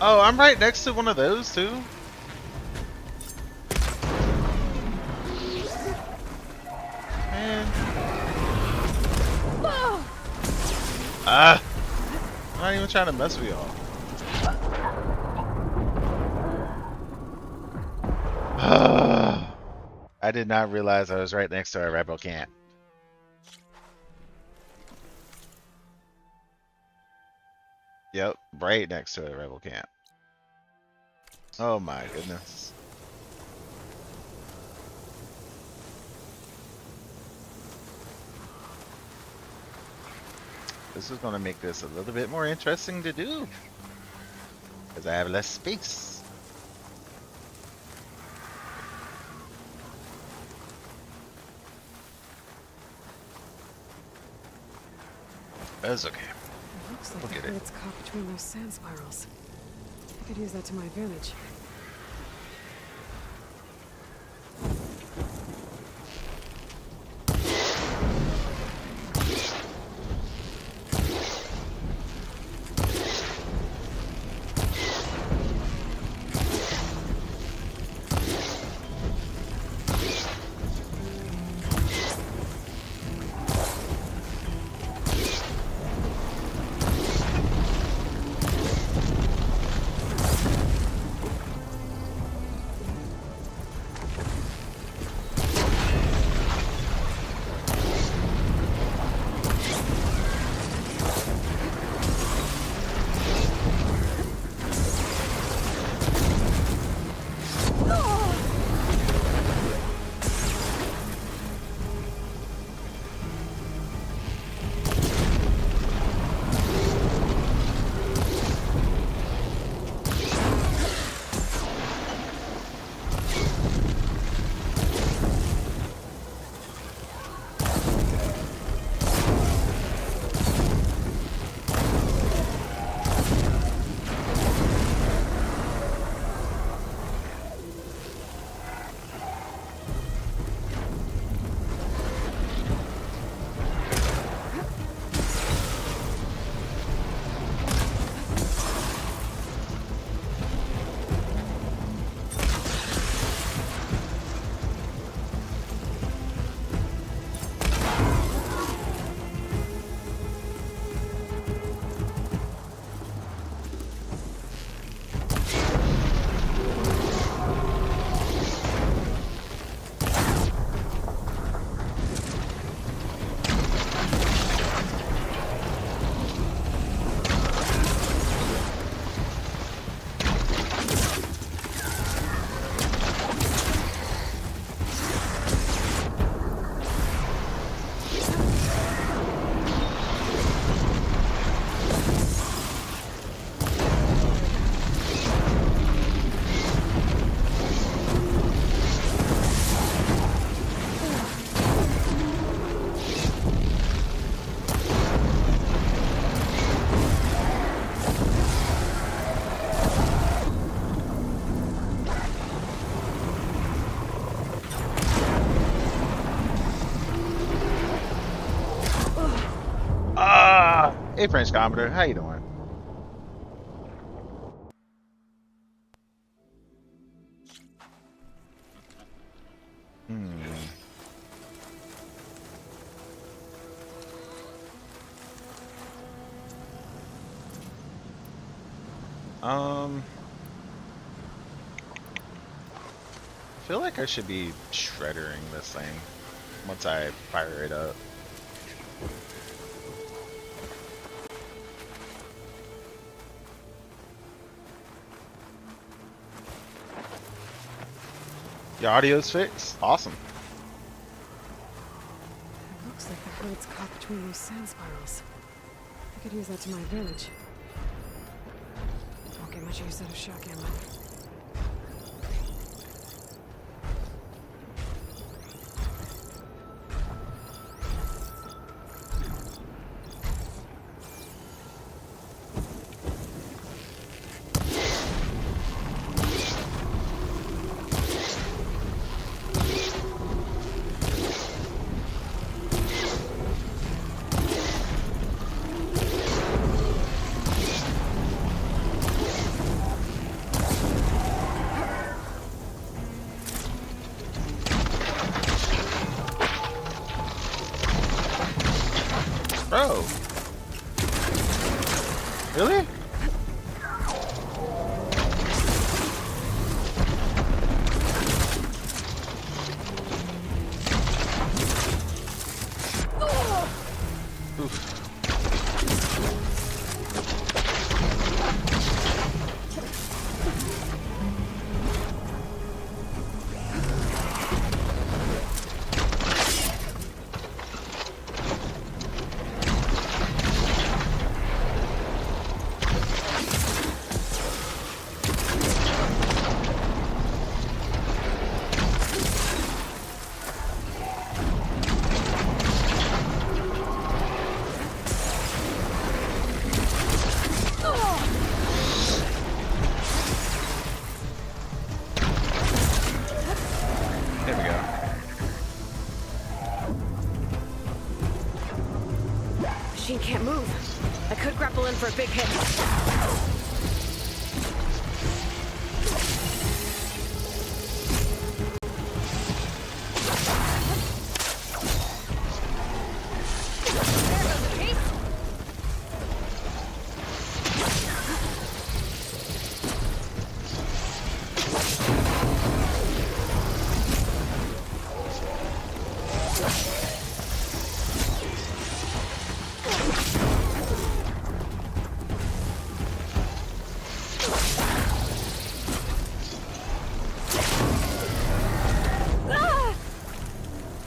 Oh, I'm right next to one of those too. Man. Ah! I'm not even trying to mess with y'all. I did not realize I was right next to a rebel camp. Yep, right next to a rebel camp. Oh my goodness. This is going to make this a little bit more interesting to do. Because I have less space. That's okay. It looks like Look the at it. it's caught between those sand spirals. I could use that to my advantage. Hey, French Commodore, how you doing? I feel like I should be shreddering this thing once I fire it up. Your audio's fixed? Awesome. It looks like the it's caught between those sand spirals. I could use that to my advantage. Won't get much use out of shock ammo. go? Really? Oof. There we go. Machine can't move. I could grapple in for a big hit.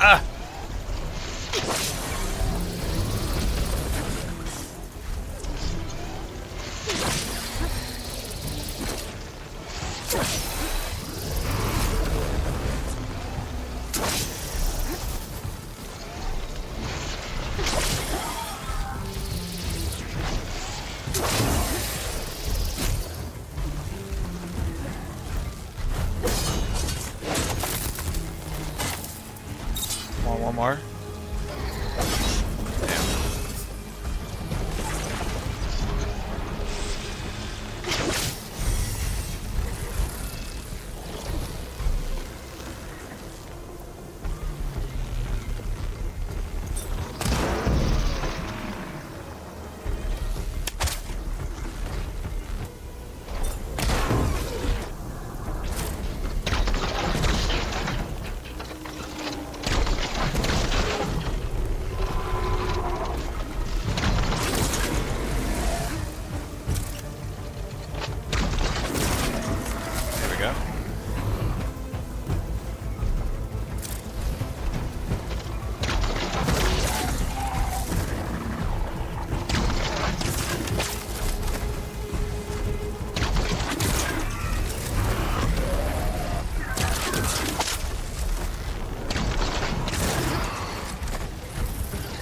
Ah! One more.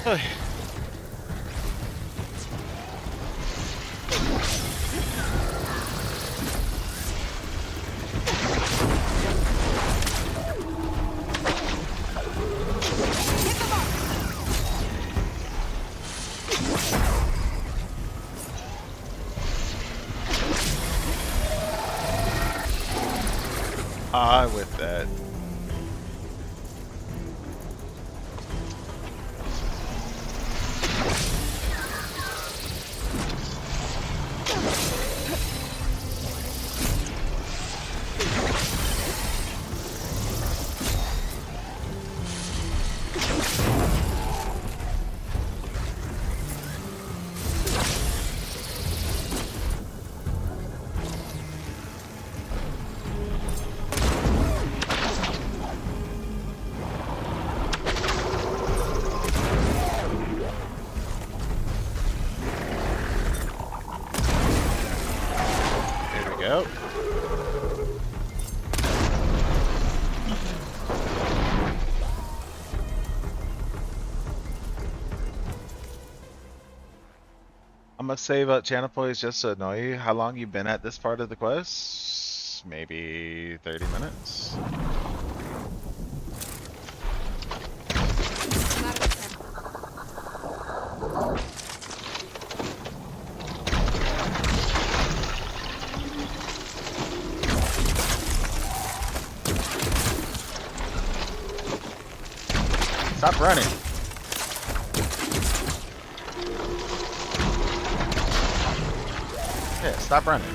Hey. With that. Yep. I'm gonna save up channel points just to annoy you. How long you been at this part of the quest? Maybe 30 minutes? Stop running. Stop running.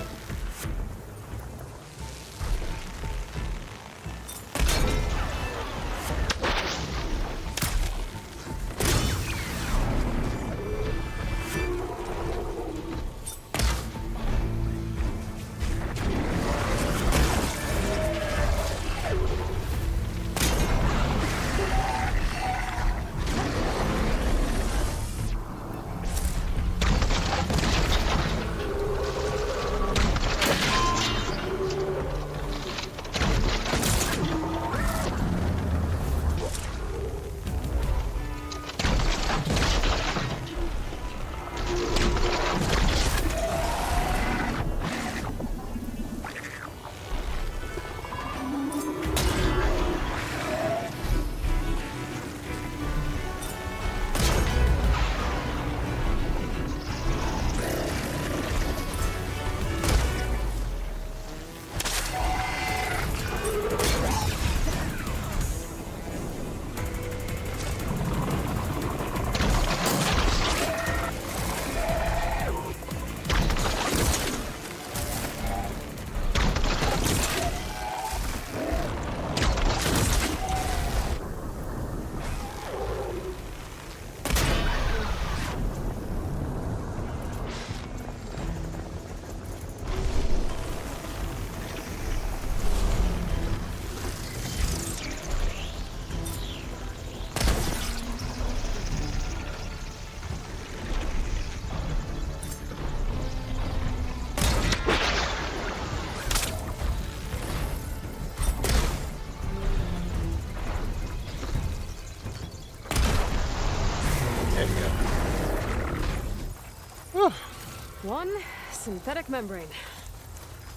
One synthetic membrane.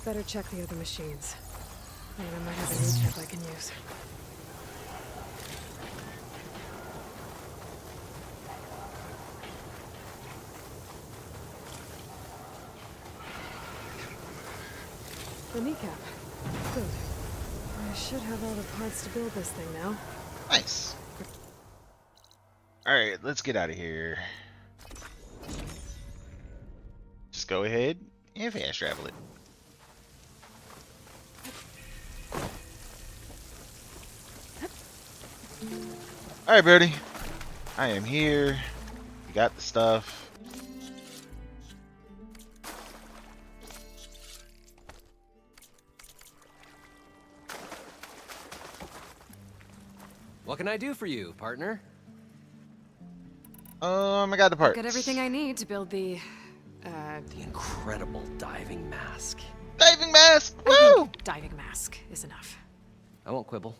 Better check the other machines. I might have a new chip I can use. The kneecap. Good. I should have all the parts to build this thing now. Nice. Alright, let's get out of here. Just go ahead and fast travel it. Alright, Brody. I am here. We got the stuff. What can I do for you, partner? I got the parts. Got everything I need to build the incredible diving mask. Diving mask! I Woo! think diving mask is enough. I won't quibble.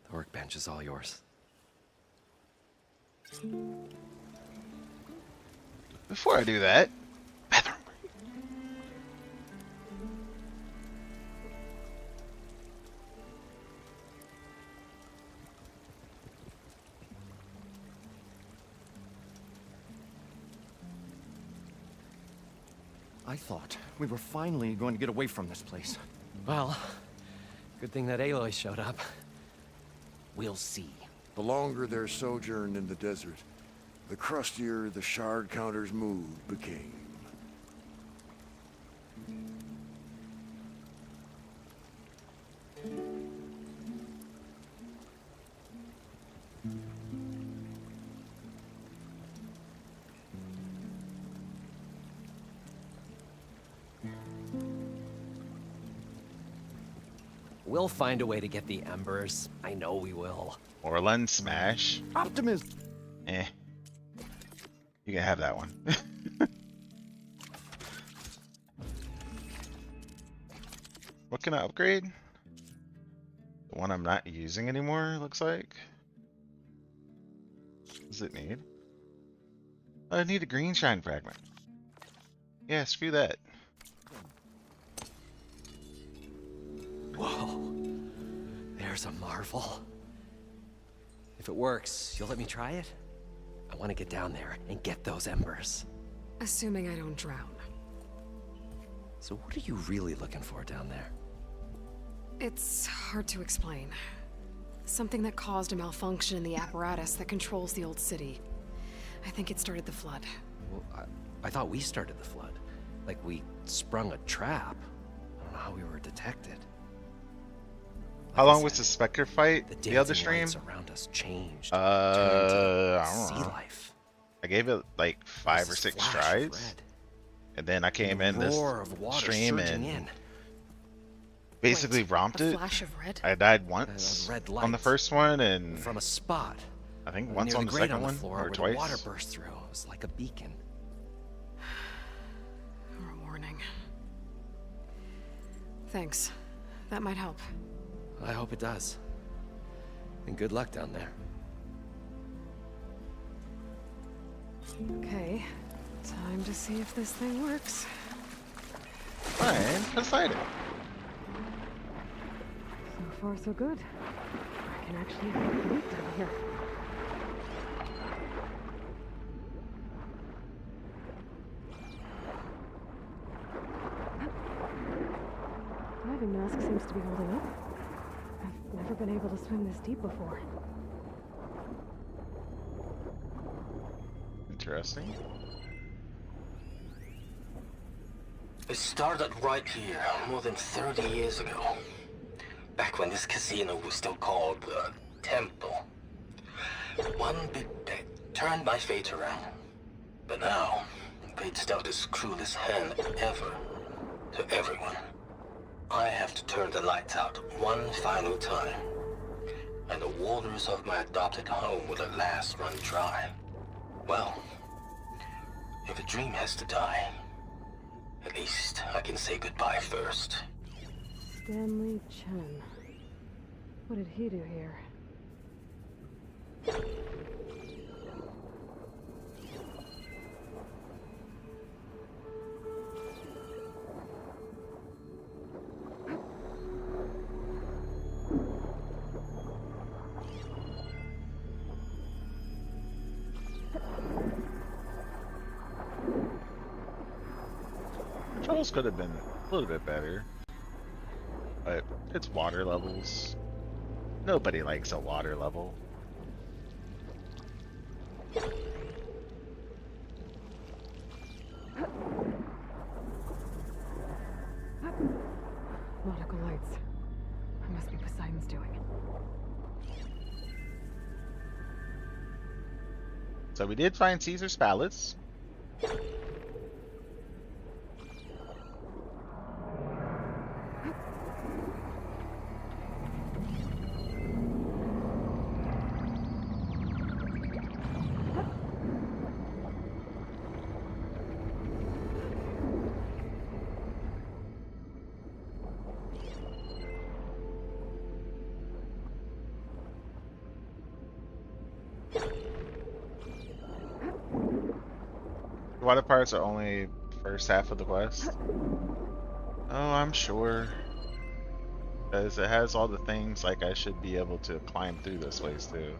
The workbench is all yours. Before I do that, bathroom. I thought we were finally going to get away from this place. Well, good thing that Aloy showed up. We'll see. The longer their sojourn in the desert, the crustier the shard counter's mood became. We'll find a way to get the embers. I know we will. Orlin smash. Optimism. Eh. You can have that one. What can I upgrade? The one I'm not using anymore, looks like. What does it need? I need a green shine fragment. Yeah, screw that. Whoa. There's a marvel. If it works, you'll let me try it? I want to get down there and get those embers. Assuming I don't drown. So what are you really looking for down there? It's hard to explain. Something that caused a malfunction in the apparatus that controls the old city. I think it started the flood. Well, I thought we started the flood. Like we sprung a trap. I don't know how we were detected. How long was the Spectre fight? The other dancing stream? lights around us changed. I turned don't to know. sea life. I gave it like 5 or 6 flash of tries, red. and then I came in The this roar of water stream surging and in. basically romped A it. flash of red? I died once red on the light first one, and from a spot. I think near once on the grate second on the one, floor or where twice. The water burst through. It was like a beacon. Or a warning. Thanks. That might help. I hope it does. And good luck down there. Okay. Time to see if this thing works. Fine, beside it. So far, so good. I can actually leap down here. Diving mask seems to be holding up. I've never been able to swim this deep before. Interesting. It started right here, more than 30 years ago. Back when this casino was still called the Temple. One big bet turned my fate around. But now, fate's dealt its cruelest hand ever to everyone. I have to turn the lights out one final time. And the waters of my adopted home will at last run dry. Well, if a dream has to die, at least I can say goodbye first. Stanley Chen. What did he do here? Controls could have been a little bit better, but it's water levels. Nobody likes a water level. Nautical lights. It must be Poseidon's doing. So we did find Caesar's palace. The water parts are only first half of the quest. Oh, I'm sure. Because it has all the things like I should be able to climb through this place too.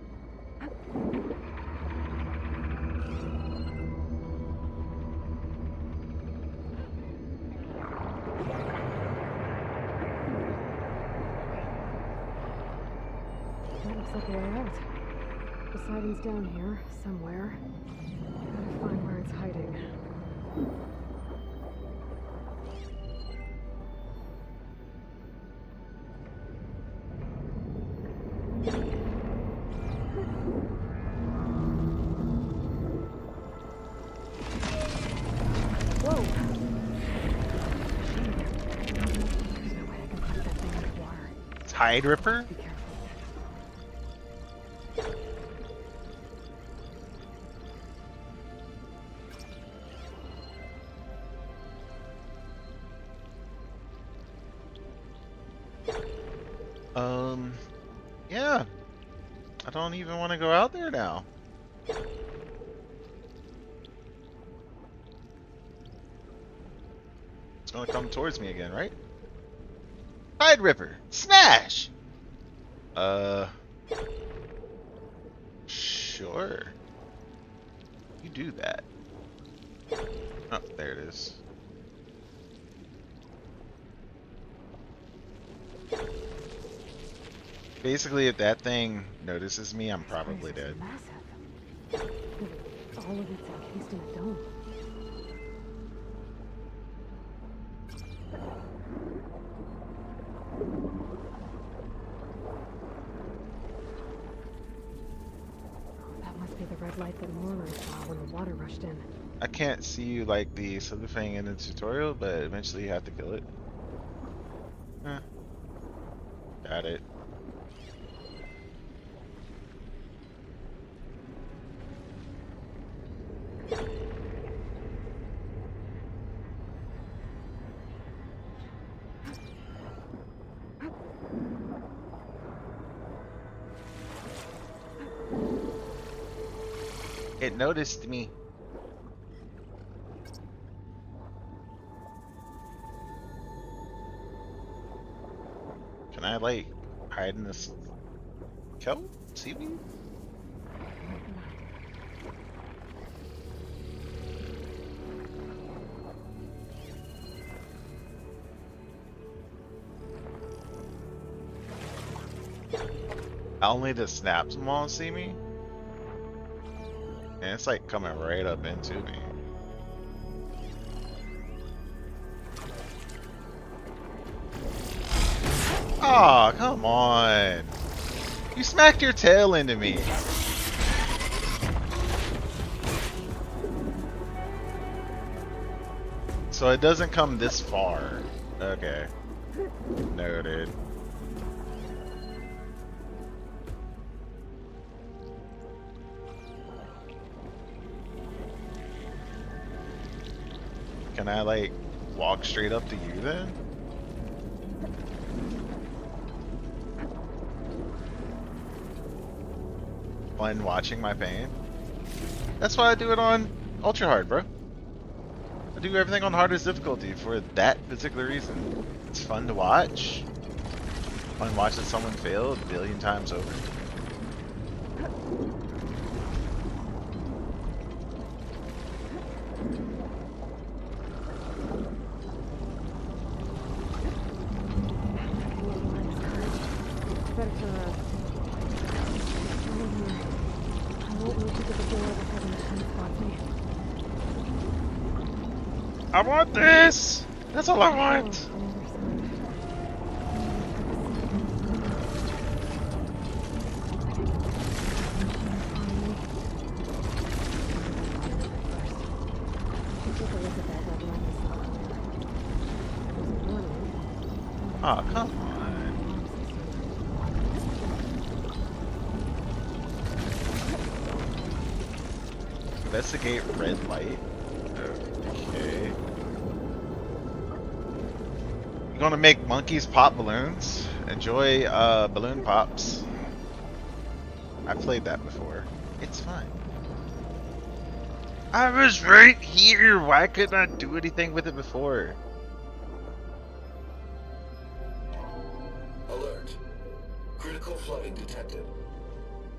That looks like a way out. Poseidon's down here, somewhere. Gotta find where it's hiding. Whoa! There's no way I can put that thing underwater. Tide Ripper? Be careful. Yeah. I don't even want to go out there now. It's gonna come towards me again, right? Tide Ripper! Smash! Sure. You do that. Oh, there it is. Basically, if that thing notices me, I'm probably dead. Massive. All of it's encased in a dome. red light that Morlun saw when the water rushed in. I can't see you like the Slitherfang in the tutorial, but eventually you have to kill it. Huh. Got it. It noticed me. Can I like hide in this kelp? Seaweed? Only the snaps won't see me? And it's like coming right up into me. Aw, come on. You smacked your tail into me. So it doesn't come this far. Okay. Noted. Can I like walk straight up to you then? Fun watching my pain? That's why I do it on ultra hard, bro. I do everything on hardest difficulty for that particular reason. It's fun to watch. Fun watching someone fail a billion times over. I want this! That's all I want! Oh, come on. Investigate red light. Okay. You gonna make monkeys pop balloons? Enjoy balloon pops. I've played that before. It's fun. I was right here. Why couldn't I do anything with it before? Alert. Critical flooding detected.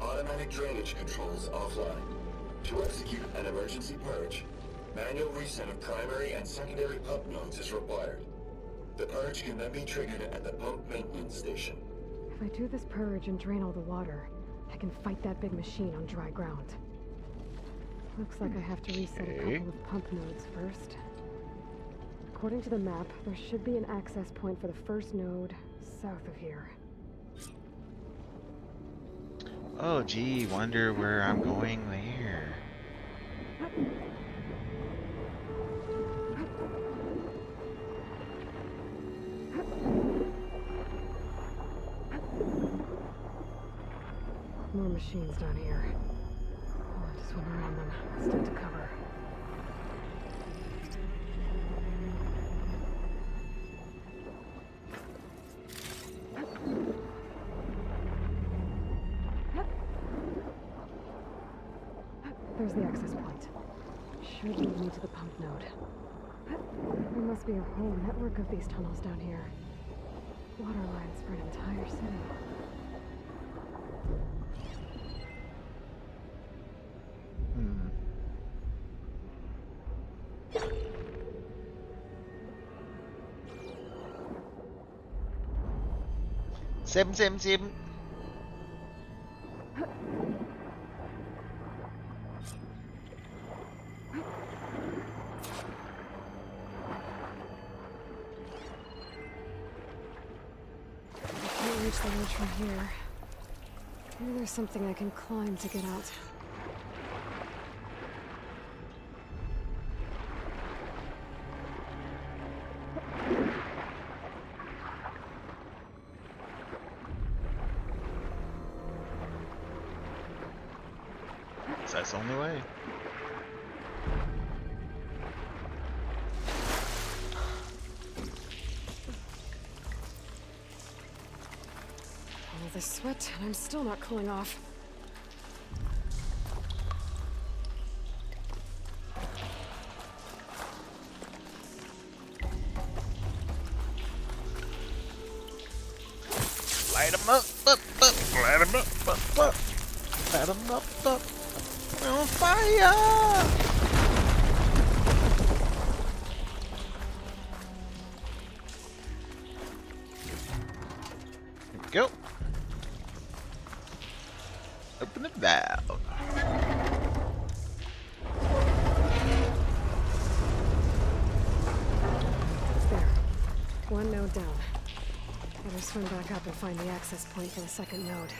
Automatic drainage controls offline. To execute an emergency purge, manual reset of primary and secondary pump nodes is required. The purge can then be triggered at the pump maintenance station. If I do this purge and drain all the water, I can fight that big machine on dry ground. Looks like I have to reset a couple of pump nodes first. According to the map, there should be an access point for the first node south of here. Oh gee, wonder where I'm going there. More machines down here. I'll have to swim around them. Stick to cover. There's the access point. Should lead me to the pump node. There must be a whole network of these tunnels down here. Water lines for an entire city. Seven. I can't reach the ledge from here. Maybe there's something I can climb to get out. That's the only way. All this sweat, and I'm still not cooling off. Light 'em up, light 'em up, light 'em up. We're on fire! Here we go. Open the valve. There. One node down. Better swim back up and find the access point for the second node.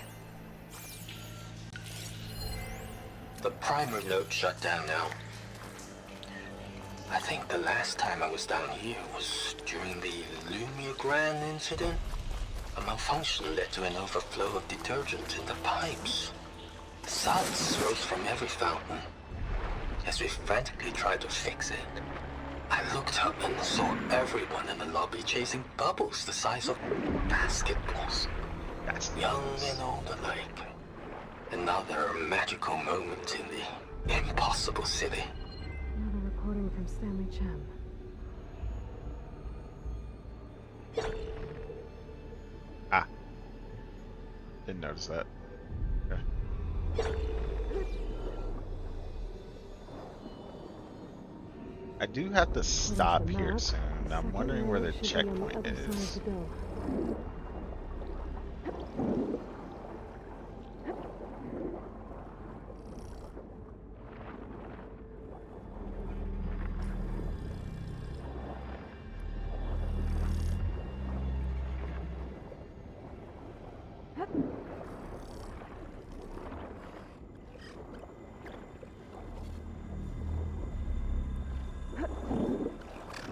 The primer node shut down now. I think the last time I was down here was during the Lumiagran incident. A malfunction led to an overflow of detergent in the pipes. Salts rose from every fountain. As we frantically tried to fix it, I looked up and saw everyone in the lobby chasing bubbles the size of basketballs. Young and old alike. Another magical moment in the impossible city. Another recording from Stanley Chem. Ah. Didn't notice that. Okay. I do have to stop here soon. I'm wondering where the checkpoint is.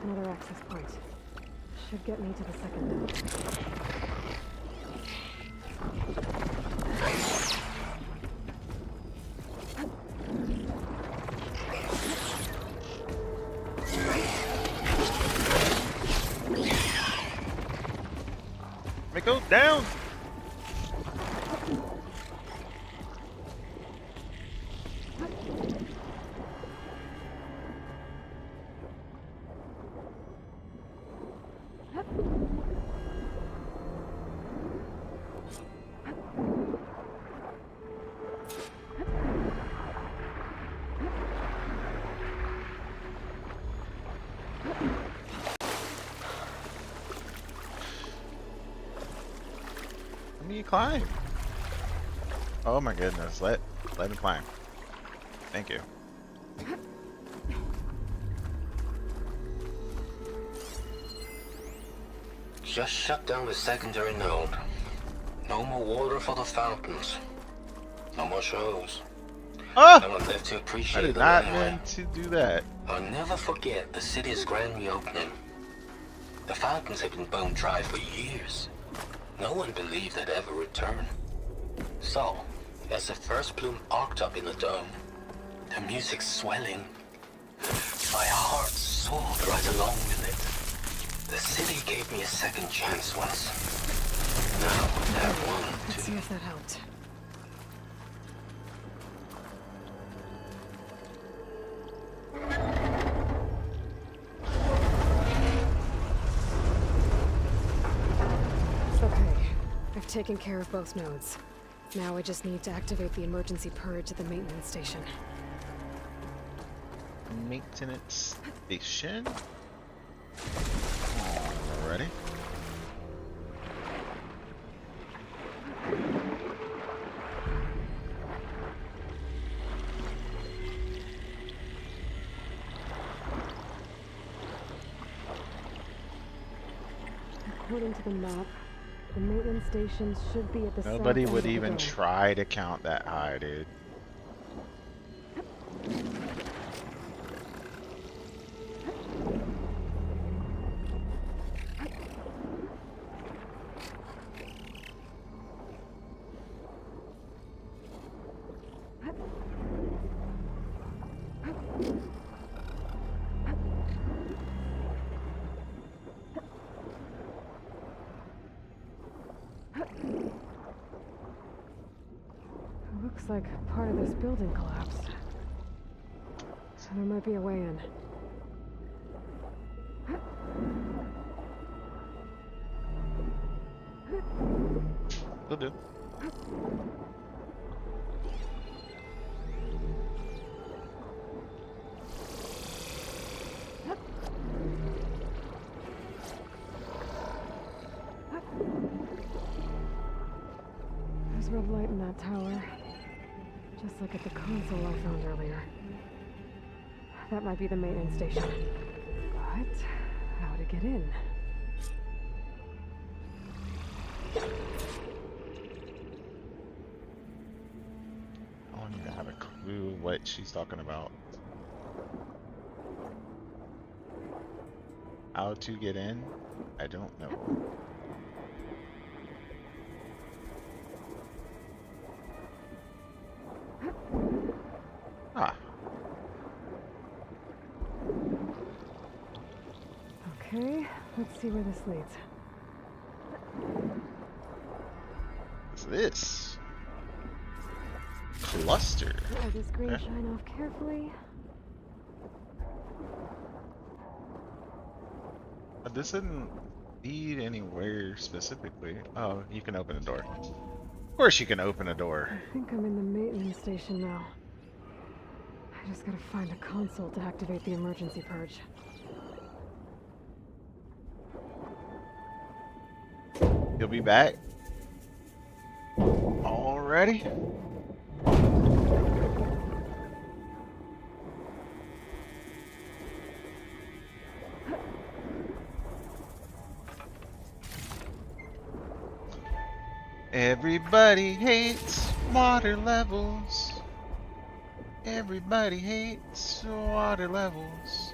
Another access point. Should get me to the second node. Make go down! Let me climb. Oh my goodness, let me climb. Thank you. Just shut down the secondary node. No more water for the fountains. No more shows. Oh! No one left to appreciate I did them not anyway. mean to do that. I'll never forget the city's grand reopening. The fountains had been bone dry for years. No one believed they'd ever return. So, as the first bloom arced up in the dome, the music swelling, my heart soared right along with it. The city gave me a second chance once. Now I have one Let's see if that helped. Okay, I've taken care of both nodes. Now I just need to activate the emergency purge at the maintenance station. Maintenance station. Alrighty. According to the map, the maintenance stations should be at the Nobody south would end of the even dome. try to count that high, dude. Looks like part of this building collapsed. So there might be a way in. Will do. There's red light in that tower. Just like at the console I found earlier. That might be the maintenance station. But how to get in? I don't even have a clue what she's talking about. How to get in? I don't know. Ah. Okay, let's see where this leads. What's this? Cluster. Let this green Okay. shine off carefully. This didn't lead anywhere specifically. Oh, you can open a door. Of course you can open a door. I think I'm in the maintenance station now. I just gotta find the console to activate the emergency purge. You'll be back? Already? Everybody hates water levels. Everybody hates water levels.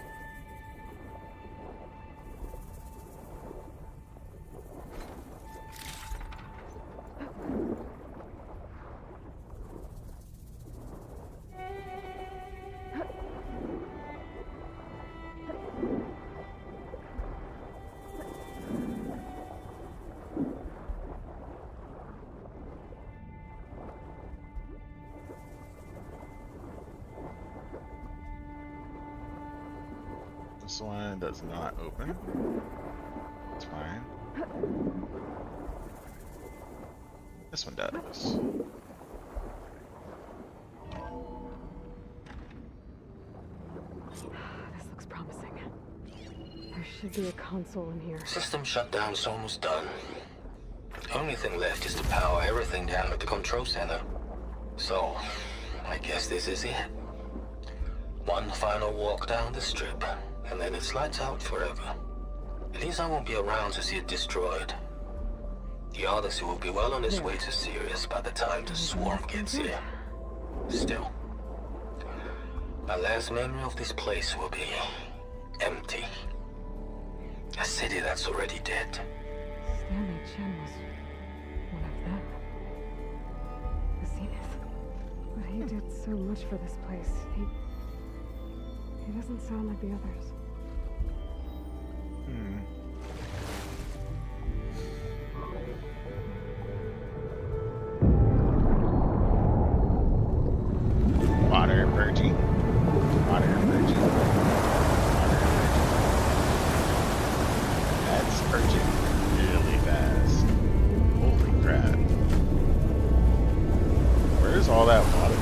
This one does not open. It's fine. This one does. This looks promising. There should be a console in here. System shutdown's almost done. Only thing left is to power everything down at the control center. So, I guess this is it. One final walk down the strip, and then it's lights out forever. At least I won't be around to see it destroyed. The Odyssey will be well on its way to Sirius by the time the swarm gets here. Still, my last memory of this place will be empty. A city that's already dead. Stanley Chen was one of them. The Zenith. But he did so much for this place. He doesn't sound like the others. Water purging. Water purging. Water purging. That's purging really fast. Holy crap. Where's all that water?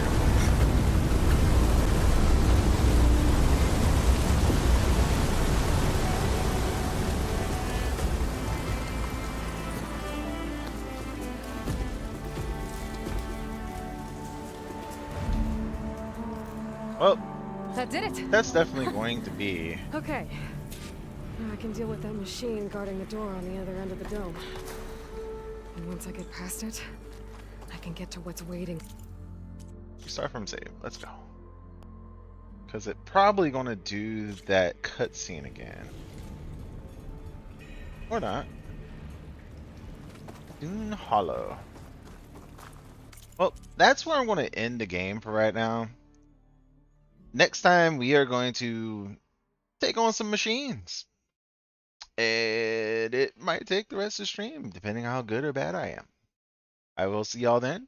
Well, that did it. That's definitely going to be. Okay. Now I can deal with that machine guarding the door on the other end of the dome. And once I get past it, I can get to what's waiting. Start from save. Let's go. Because it's probably going to do that cutscene again. Or not. Dune Hollow. Well, that's where I'm going to end the game for right now. Next time, we are going to take on some machines. And it might take the rest of the stream, depending on how good or bad I am. I will see y'all then.